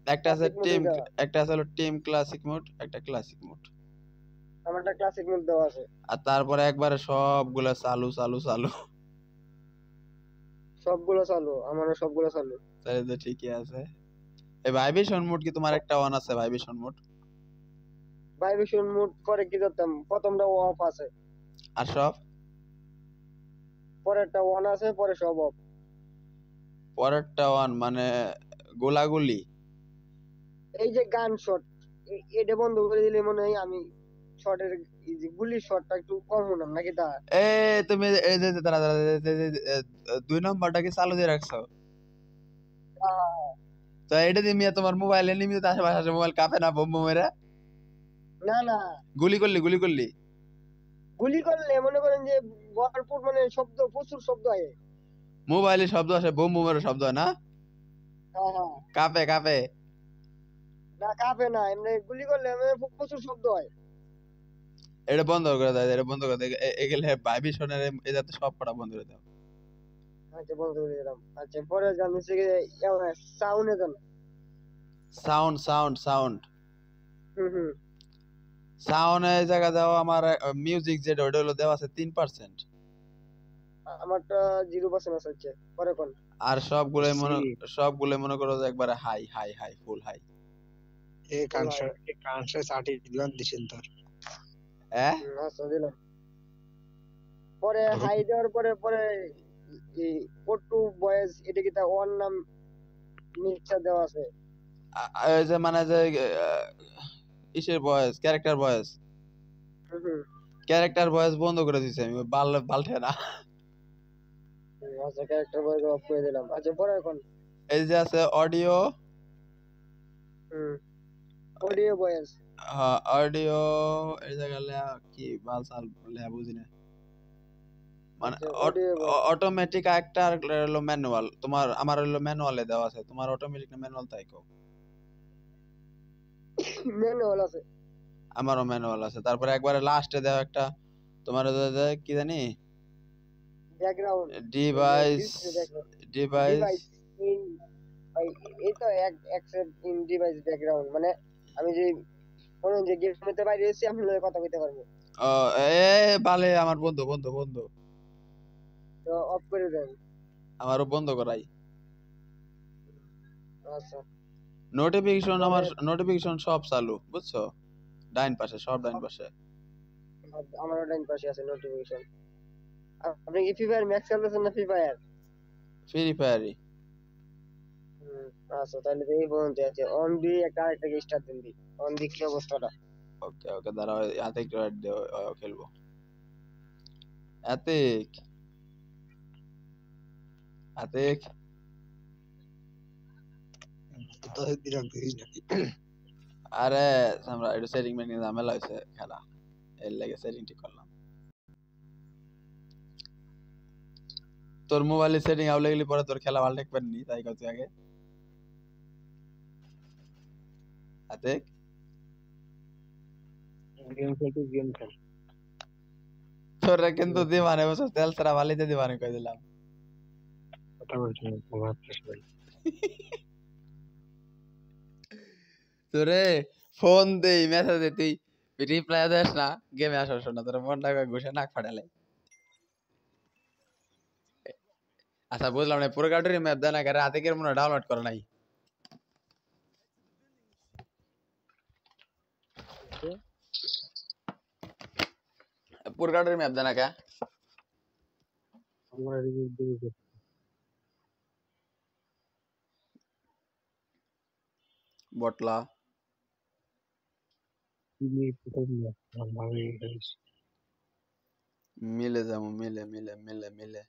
একটা আছে ক্লাসিক মোডে টিম, দেওয়া। একটা আছে হলো টিম ক্লাসিক মোড, একটা ক্লাসিক মোড। আমারটা ক্লাসিক মোড দেওয়া আছে। আর তারপরে একবারে সবগুলা চালু চালু চালু। সবগুলো চালু, আমারও সবগুলো চালু। তাহলে তো ঠিকই আছে। এই ভাইব্রেশন মোড কি তোমার একটা অন আছে? ভাইব্রেশন মোড ভাইব্রেশন মোড করে কি করতাম, প্রথমটা অফ আছে। আর সব পরেরটা অন আছে, পরে সব অফ। পরেরটা ওয়ান মানে গোলাগুলি। এই যে গান শট, এটা বন্ধ করে দিলে মনে হয় আমি শটের, এই যে গুলির শটটা একটু কম হলাম নাকি তা? এ তুমি এই যে দাঁড়া দাঁড়া দুই নম্বরটা কি চালু দিয়ে রাখছো? তো এটা দিয়ে মিয়া তোমার মোবাইলে নিমিত আশেপাশে মোবাইল কাঁপে না বোম মেরে? না না, গুলি করলি গুলি করলে মনে করেন যে ভরপুর মানে শব্দ, প্রচুর শব্দ হয়। মোবাইলে শব্দ আসে, বোম বোমের শব্দ হয় না? হ্যাঁ, কাঁপে কাঁপে। না কাঁপে না, এমনি গুলি করলে মানে প্রচুর শব্দ হয়। এটা বন্ধ করে দেয়, এটা বন্ধ করে দেয়। এগুলো ভাইব্রেশনের এই যাতে সব কটা বন্ধ করে দাও। আচ্ছা বন্ধ করে দিলাম। আচ্ছা পরে গান হচ্ছে কি, সাউন্ডে দেন। সাউন্ড হুম। সাউন্ড এই জায়গা দাও। আমার মিউজিক যেটা ওটা হলো দেওয়া আছে 3%। আমারটা 0% আছে হচ্ছে, পরে কোন? আর সবগুলোই মনে করো যে একবারে হাই হাই হাই ফুল হাই। আচ্ছা দিলাম। পরে হাই দেওয়ার পরে পরে এই পটু বয়েজ, এটা কি তা ওয়ান নাম মিক্সার দেওয়া আছে? এই যে মানে যে ইসের ভয়েস, হুম। ক্যারেক্টার ভয়েস বন্ধ করে দিছি আমি, বালঠে না। আচ্ছা ক্যারেক্টার বয়েজ অফ করে দিলাম। আচ্ছা পরে কোন? এই যে আছে অডিও, অডিও বয়েজ। অডিও এই জায়গায় কি বালসাল বুঝি না। মানে আচ্ছা অডিও বয়েজ, অটোমেটিক একটা আর হলো ম্যানুয়াল। তোমার আমার হলো ম্যানুয়ালে দেওয়া আছে, তোমার অটোমেটিক না ম্যানুয়াল তাই কও? ম্যানুয়াল আছে। আমারও ম্যানুয়াল আছে। তারপরে একবারে লাস্টে দেওয়া একটা তোমার কি জানি background, device device device in, এই তো অ্যাকসেপ্ট ইন ডিভাইস ব্যাকগ্রাউন্ড, মানে আমি যে কোনো যে গেমেতে বাইরে এসেছি আমি লগে কথা কইতে পারবো। এ বালে আমার বন্ধু তো অফ করে দেন। আমারও বন্ধ করাই। আচ্ছা আমার পরে নোটিফিকেশন সব চালু, বুঝছো? ডাইন পাশে, সব ডাইন পাশে। আমারও ডাইন পাশে আছে নোটিফিকেশন। আপনি কি ফ্রি ফায়ার ম্যাক্স খেলতেছেন না ফ্রি ফায়ার? ফ্রি ফায়ারই। আচ্ছা তাহলে তো এই পর্যন্ত আছে। অন দিয়ে একটা আরেকটাকে স্টার্ট দিন দি, অন দি কি অবস্থাটা? ওকে ওকে, দাঁড়াও হাতে একটু রাইট দিও, খেলবো। এতিক এতিক আরে আমরা একটু সেটিং মেটিং ঝামেলা হয়েছে খেলা, এর লেগে সেটিং ঠিক করলাম। তোর মোবাইলে সেটিং আউলে গেলি পরে তোর খেলা ভালো দেখবেন নি, তাই কথা আগে এতিক তোরা কিন্তু দিবানে বছর তেল ছাড়া বালিতে দিবানে কই দিলাম। তোরে ফোন দেই, মেসেজ দেই, তুই রিপ্লাই দেস না, গেমে আসার শোনা তোর মনটা ঘুষে নাক ফাটালে। আচ্ছা বুঝলাম না, পুরো কাটুরি ম্যাপ দেয় না কেন? আতিকের মনে ডাউনলোড করে নাই। পুরো কাটুরি ম্যাপ দেয় না কে? বটলা মিলে যাবো, মিলে।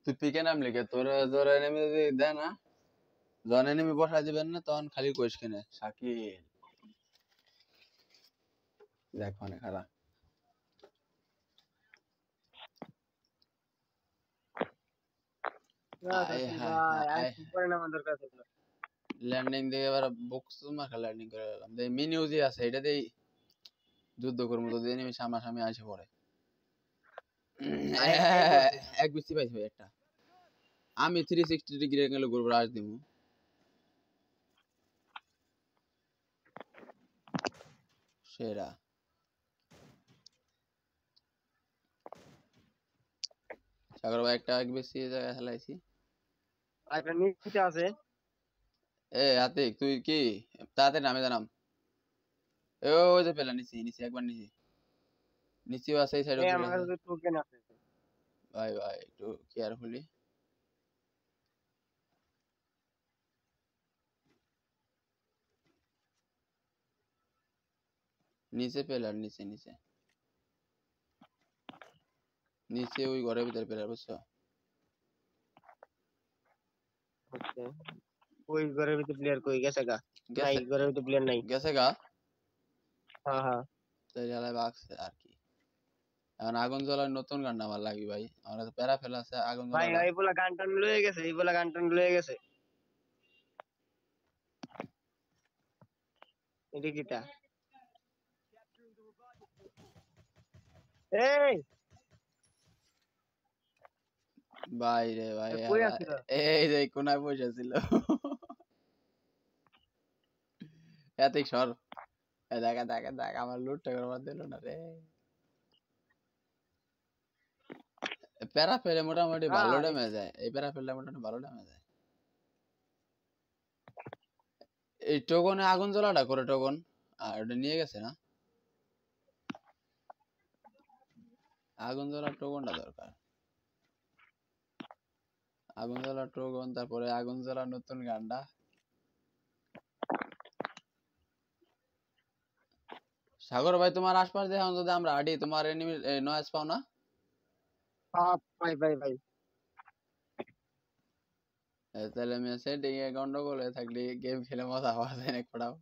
তুই পিকে নাম লিখে তোর তোর এনিমি যদি দেয় না, যখন এনিমি বসাই দিবেন না তখন খালি কইস কিনে শাকিল দেখ মানে খারাপ। আয় হায় হায় আয়, পরে না আমাদের কাছে ল্যান্ডিং দিয়ে এবার বক্স মাখা ল্যান্ডিং করে গেলাম। মিনি ইউজি আছে, এটা দিয়ে যুদ্ধ করবো যদি এনিমি সামনাসামনি আসে পড়ে। এক বৃষ্টি পাইছি ভাই একটা। আমি 360 ডিগ্রি অ্যাঙ্গেলে ঘুরবো, রাশ দিব সেরা। সাগর ভাই একটা এক বেশি জায়গায় খেলাইছি। একটা নিচে আছে। এ আতিক তুই কি তাড়াতাড়ি নামে জানাম। ওই যে পেলা নিচি একবার নিচেও আছে এই সাইডও এই পেলা আমার আছে। কাছে টোকেন আছে। ভাই ভাই একটু কেয়ারফুলি। নিচে পেলার, নিচে নিচে নিচে ওই ঘরের ভিতরে পেলার, বুঝছো? ওকে, ওই ঘরের ভিতরে প্লেয়ার কই গেছে গা? নাই, গেছে, ঘরের ভিতরে প্লেয়ার নাই। গেছে গা। হ্যাঁ হ্যাঁ তাই জ্বালায় বাগছে আর কি। এখন আগুন জ্বলার নতুন গান আমার লাগি ভাই, আমার তো প্যারা ফেলা আছে আগুন ভাই, জ্বলাটা। এই বলা গান টান লয়ে গেছে, এই বলা গান টান লয়ে গেছে। এটা কিটা? এই ভাই রে ভাই, কই আছিস? এই যে কোনায় বসে ছিল। এত সর, দেখা দেখা দেখ আমার লুটটা করবার দিল না রে। প্যারা ফেলে মোটামুটি ভালো আরে ড্যামেজ যায়, এই প্যারা ফেললে মোটামুটি ভালো ড্যামেজ যায়। এই টোকনে আগুন জ্বলাটা করে টোকন, আর ওটা নিয়ে গেছে না, আগুন জ্বলার টোকনটা দরকার। আগুন জ্বলার টোকন, তারপরে আগুন জ্বলার নতুন গানটা। সাগর ভাই তোমার আশপাশ দিয়ে এখন যদি আমরা হাঁটি, তোমার এনিমি নয়েজ পাও না? ভাই ভাই ভাই, তাহলে আমি সেটিং এ গন্ডগোল হয়ে থাকলে গেম খেলে মজা পাওয়া যায় না পড়াও।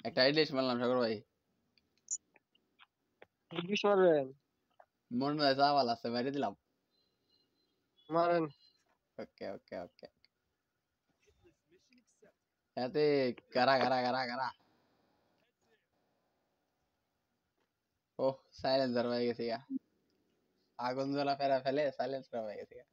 একটা আইডিয়া মারলাম সাগর ভাই, কি মারেন? মনে হয় চাওয়াল আছে, বাইরে দিলাম। মারেন। ওকে ওকে ওকে, এতে কারা কারা কারা কারা। ও সাইলেন্সার হয়ে গেছে গা, আগুন জ্বলা ফেরা ফেলে সাইলেন্সার হয়ে গেছে গা।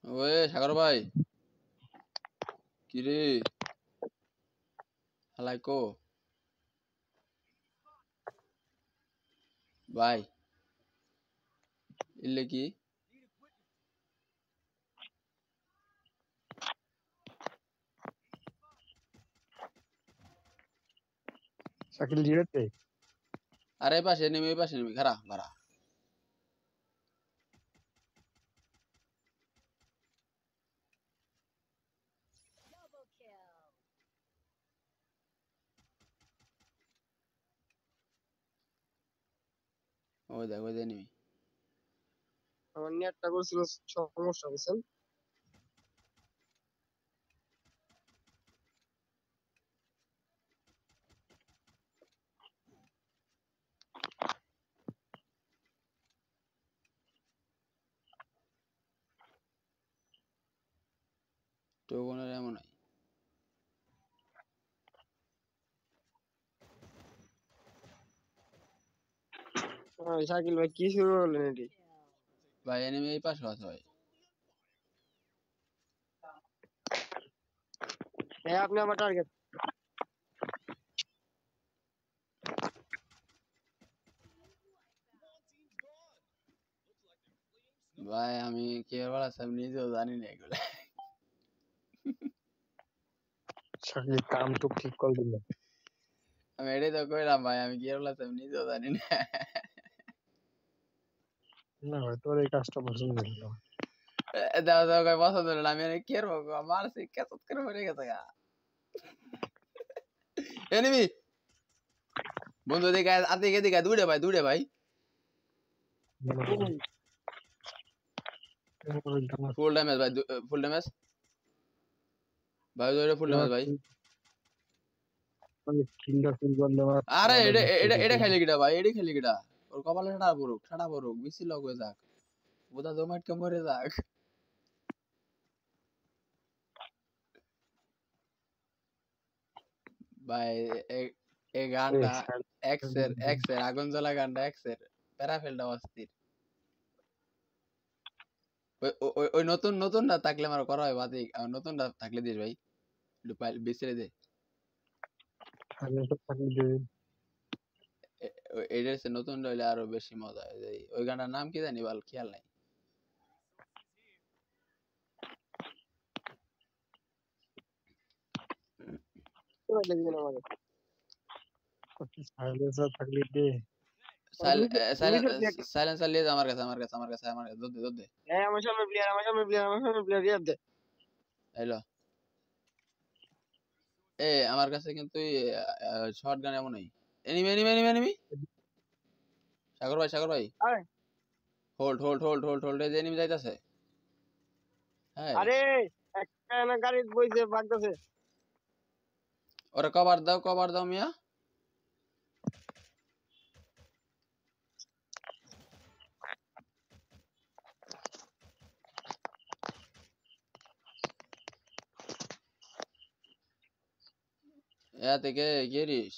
ওয়ে সাগর ভাই, কিরে হালাইকো ভাই, ইল্লে কি শাকিল জিরেতে। আরে পাশে নেমে, এই পাশে নেমে খারা ভাড়া। Double kill. ওই দেখ, ওই দেখ নেমে। আমার নেটটা করছিল সমস্যা, বুঝছেন? টোকনের এমন হয়। শাকিল ভাই কি শুরু করলেন এটি? ভাই এনিমি এই পাশে আছে ভাই। হ্যাঁ, আপনি আমার টার্গেট। ভাই আমি কি বলা আছে আমি নিজেও জানি না এগুলো। শাকিল কাম তো ঠিক করে দিলেন। আমি এটাই তো কইলাম ভাই, আমি কি বলা আছে আমি নিজেও জানি না। না ভাই, তোর এই কাজটা পছন্দ হলো না। দাও দাও কই পছন্দ হলো না, আমি কি আর মারছি কেসত করে মরে গেছে গা। এনিমি বন্ধু দিকে আতে দিকে দূরে ভাই, দূরে ভাই। ফুল ড্যামেজ ভাই, ফুল ড্যামেজ ভাই, দূরে ফুল ড্যামেজ ভাই। কিলটা ফিল করলে আমার আরে মাথা এটা ঢুকতে এটা এটা ঢুকে। খেলি কিটা ভাই, এটা খেলি কিটা। ওর কপালে ঠাডা পড়ুক বেশি লগ হয়ে যাক, বোধা জমাটকে মরে যাক। ভাই এই গানটা এক্সের আগুন জ্বলা গানটা এক্সের প্যারাফেলটা অস্থির। ওই নতুন নতুনটা থাকলে আমার করা হয় বাদে, নতুনটা থাকলে দিস ভাই, একটু বেচে দে। সাইলেন্সার থাকলে যদি এটা হচ্ছে নতুন হইলে আরো বেশি মজা হয়। ওই গানটার নাম কি জানি বল, খেয়াল নাই। দেখবেন আমাদের সাইলেন্সার থাকলে দে সাইলেন্সার লিয়ে যা, আমার কাছে আমার কাছে আমার কাছে আমার কাছে, দে দে। আমার সামনে প্লেয়ার আমার সামনে প্লেয়ার আমার সামনে প্লেয়ার রিয়াদ দে এলো এ আমার কাছে কিন্তু শর্ট গান এমন নাই। এনিমি এনিমি এনিমি এনিমি, সাগর ভাই আরে hold hold hold hold hold, এই যে এনিমি যাইতাছে। হ্যাঁ আরে একটা না গাড়ি বইছে ভাগতেছে ওরে কভার দাও মিয়া। এতে কে গেরিস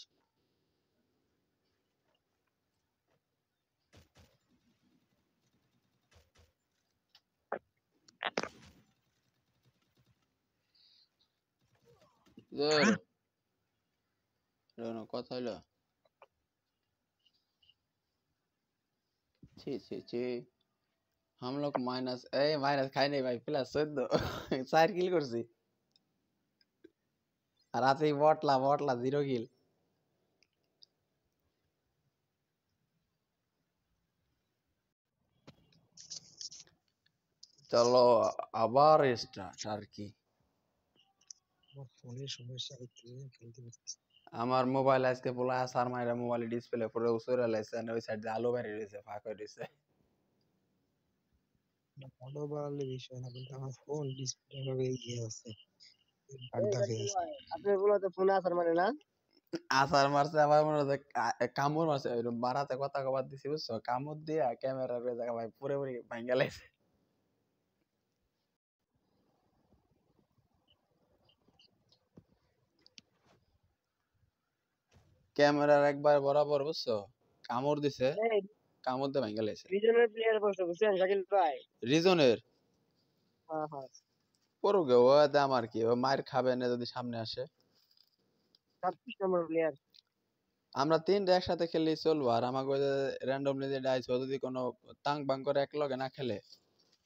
ধর কথা হইলো। ছি ছি ছি, हम लोग माइनस माइनस खाई नहीं भाई, प्लस 14 4 किल করছি। আর আছে বটলা 0 কিল। চলো আবার স্টার্ট আর কি। আমার ফোনের সমস্যা হচ্ছে খেলতে পারছি আমার মোবাইল আজকে পুরো আসার মাইরা মোবাইল ডিসপ্লে পুরো উসরে লাইছে, ওই সাইড দিয়ে আলো বেরিয়ে রয়েছে, ফাঁক হয়ে রয়েছে। না ভালো বাড়ালে বিষয় না কিন্তু আমার ফোন ডিসপ্লে ভাবে ইয়ে আছে এই বাগদা জাকির হয়ে আছে ভাই, আপনার বলাতে ফোনে আসার মানে না? আসার মারছে, আমার মনে হচ্ছে কামড় মারছে, ওই বারাতে কথা কবার দিছি বুঝছো, কামড় দিয়া ক্যামেরার ওই জায়গা ভাই পুরোপুরি ভাঙ্গা লাইছে। ক্যামেরার একবার বরাবর বুঝছো, কামড় দিছে, এই কামড় দিয়ে ভাঙ্গা লাইছে। রিজনের প্লেয়ার বসে বুঝছেন জাকির ভাই? রিজনের হ্যাঁ হ্যাঁ, পড়ুকে ও দাম আর কি, ও মার খাবে না যদি সামনে আসে। 36 নম্বর প্লেয়ার। আমরা তিনটা একসাথে খেললে চলবো, আর আমাকে ওই র্যান্ডমলি যে ডাইস, ও যদি কোনো তাং বাং করে এক লগে না খেলে,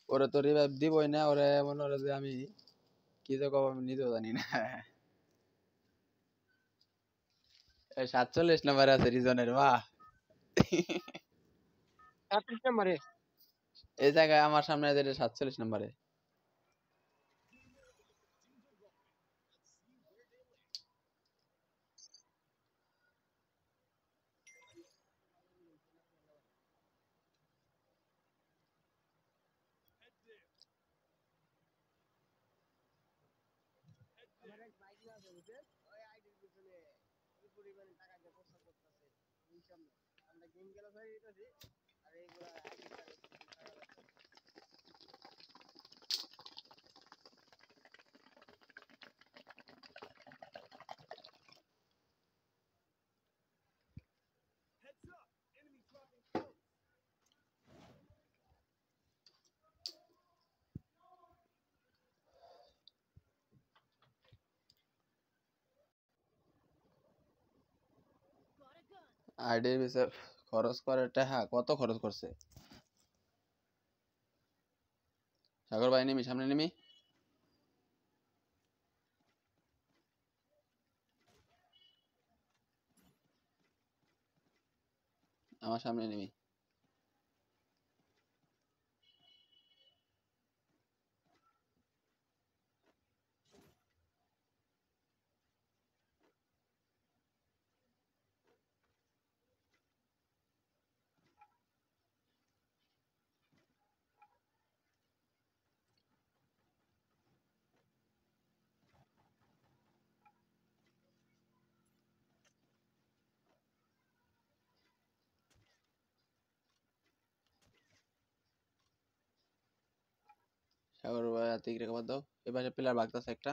ওরে তো রিভাইভ দিবই না, ওরে মনে হয় যে আমি কি যে কব আমি নিজেও জানি না। 47 নম্বরে আছে রিজনের, বাহ। 36 নম্বরে। এই জায়গায় আমার সামনে আছে, এটা 47 নম্বরে। আমার এক বাইক না আছে বুঝছেন? ওই আইডির পিছনে কি পরিমাণে টাকা দিয়ে খরচা করতেছে। ইনশাআল্লাহ আমরা গেম খেলা হয়ে গেছে আর এইগুলা আইডি টাকা লাগছে। আইডির পিছে খরচ করে টাকা, কত খরচ করছে। সাগর ভাই নিমি, সামনে নিমি। আমার সামনে নিমি। সাগর ভাই তিক রেখে বাদ দাও, এবারে প্লেয়ার বাগতাছে একটা।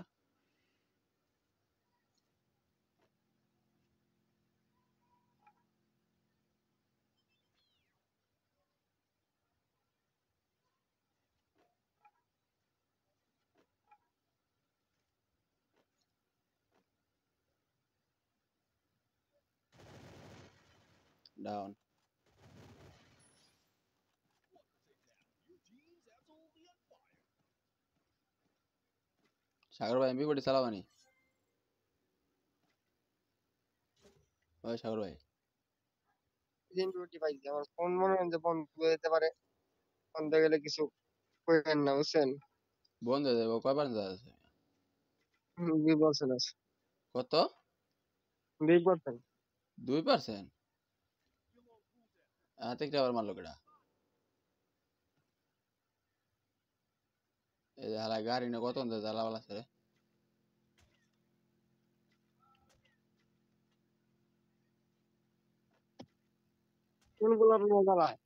ডাউন। সাগর ভাই এমপি বডি চালাবানি? ওই সাগর ভাই ডিউটি পাইছি, আমার ফোন মনে হয় যে বন্ধ হয়ে যেতে পারে, বন্ধ হয়ে গেলে কিছু কইবেন না বুঝছেন। বন্ধ হয়ে যাবে, কয়বার আছে? কি বলছেন আছে কত? 2%। 2%? হাতে একটা আবার মারলো কেডা? এই যে হালা গাড়ি না কত জ্বালাবালা আছে রে। কোনগুলো আপনার জ্বালায়?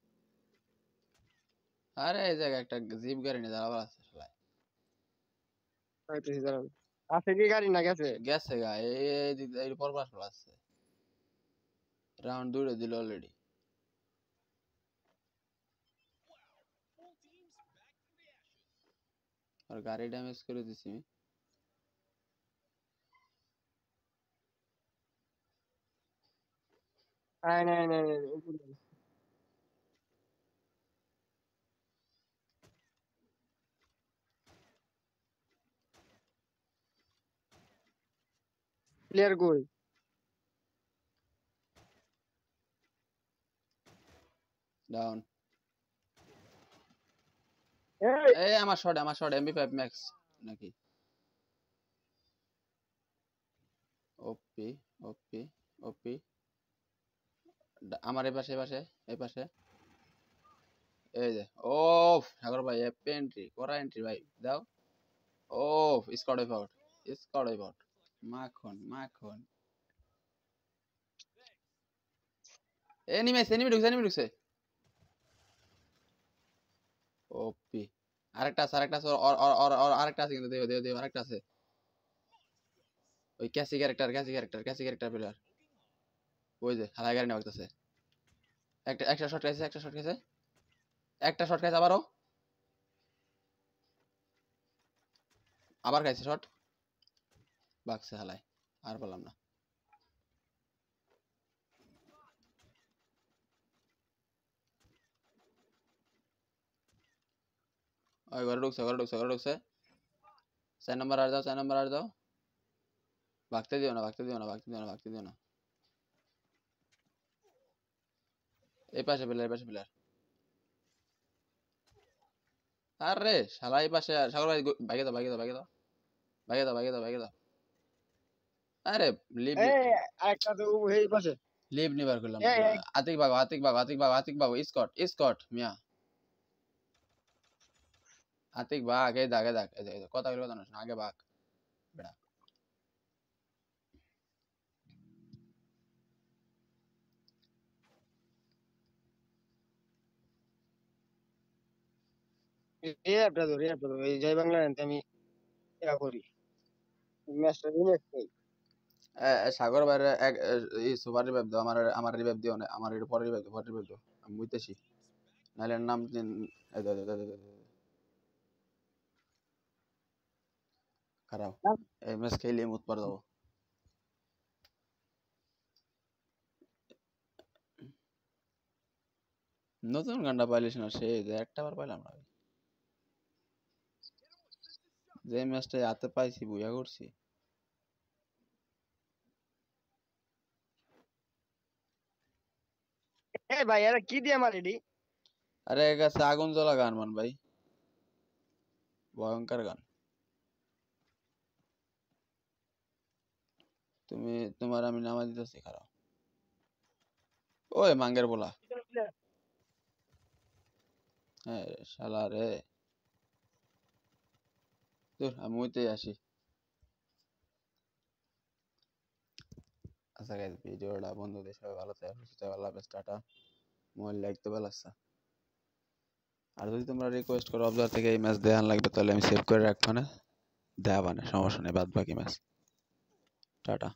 আরে এই জায়গায় একটা জিপ গাড়ি নিয়ে জ্বালাবালা আছে শালায়। পাইতেছি দাঁড়ান। আছে কি গাড়ি না গেছে? গেছে গা, এই পরপাস আছে। রাউন্ড 2 দিল অলরেডি। আর গাড়ি ড্যামেজ করে দিছি আমি। নাই নাই নাই নাই, প্লেয়ার কই? ডাউন। এই এই আমার শট MP5 ম্যাক্স নাকি? ওপি ওপি ওপি। আমার এই পাশে এই যে। ও সাগর ভাই এপি এন্ট্রি করা এন্ট্রি ভাই দাও। ও স্কোয়াড ওয়াইপ আউট। মাখন এনিমি ঢুকছে। ওপি। আরেকটা আছে আরেকটা আছে কিন্তু দেও আরেকটা আছে। ওই ক্যাসি ক্যারেক্টার প্লেয়ার। ওই যে হালাই গাড়ি নেওয়া হইতাছে। একটা শট খাইছে আবার খাইছে শট। বাগছে হালাই। আর বললাম না। ওই ঘরে ঢুকছে। 4 নম্বর আর দাও। ভাগতে দিও না। এই পাশে প্লেয়ার। আরে শালা এই পাশে সাগর ভাই ভাগে দাও। আরে লিভ এই আরেকটা তো এই পাশে। নিবার করলাম। এই এই, আতিক বাগো স্কট মিয়া। আতিক বাগ এই দাগ এই কথা না আগে বাগ বেড়া। এই অ্যাপটা ধরো এই জয় বাংলা আনতে আমি ইয়া করি, ম্যাচটা রিমেক করি। সাগর বাইরে এক সুপার রিভাইভ দাও। আমার রিভাইভ দিও না। আমার এর পরে রিভাইভ দাও আমি বুঝতেছি। নাহলে নাম খারাপ। এই ম্যাচ খেলে মুত পার যাবো। নতুন গানটা পাইলিস না সে যে একটা বার পাইলাম না। যে ম্যাচটা হাতে পাইছি বুঝা করছি। এই ভাই এরা কি দিয়ে মারি ডি? আরে এর কাছে আগুন জ্বলা গান মান ভাই, ভয়ঙ্কর গান। তোমার আমি নামা দিতেছি খারাপ। ওই মাঙ্গের বলা। হ্যাঁ শালা রে। দূর আমি ওইতেই আসি। আচ্ছা গাইজ ভিডিওটা বন্ধুদের সবাই ভালো থাকে সুস্থ থাকে। আল্লাহ হাফেজ টাটা। মোবাইল লাইক তো ভালো আছে। আর যদি তোমরা রিকোয়েস্ট করো অবজার থেকে এই ম্যাচ দেখান লাগবে তাহলে আমি সেভ করে রাখবো না, দেখাবো না, সমস্যা নেই। বাদ বাকি ম্যাচ টাটা।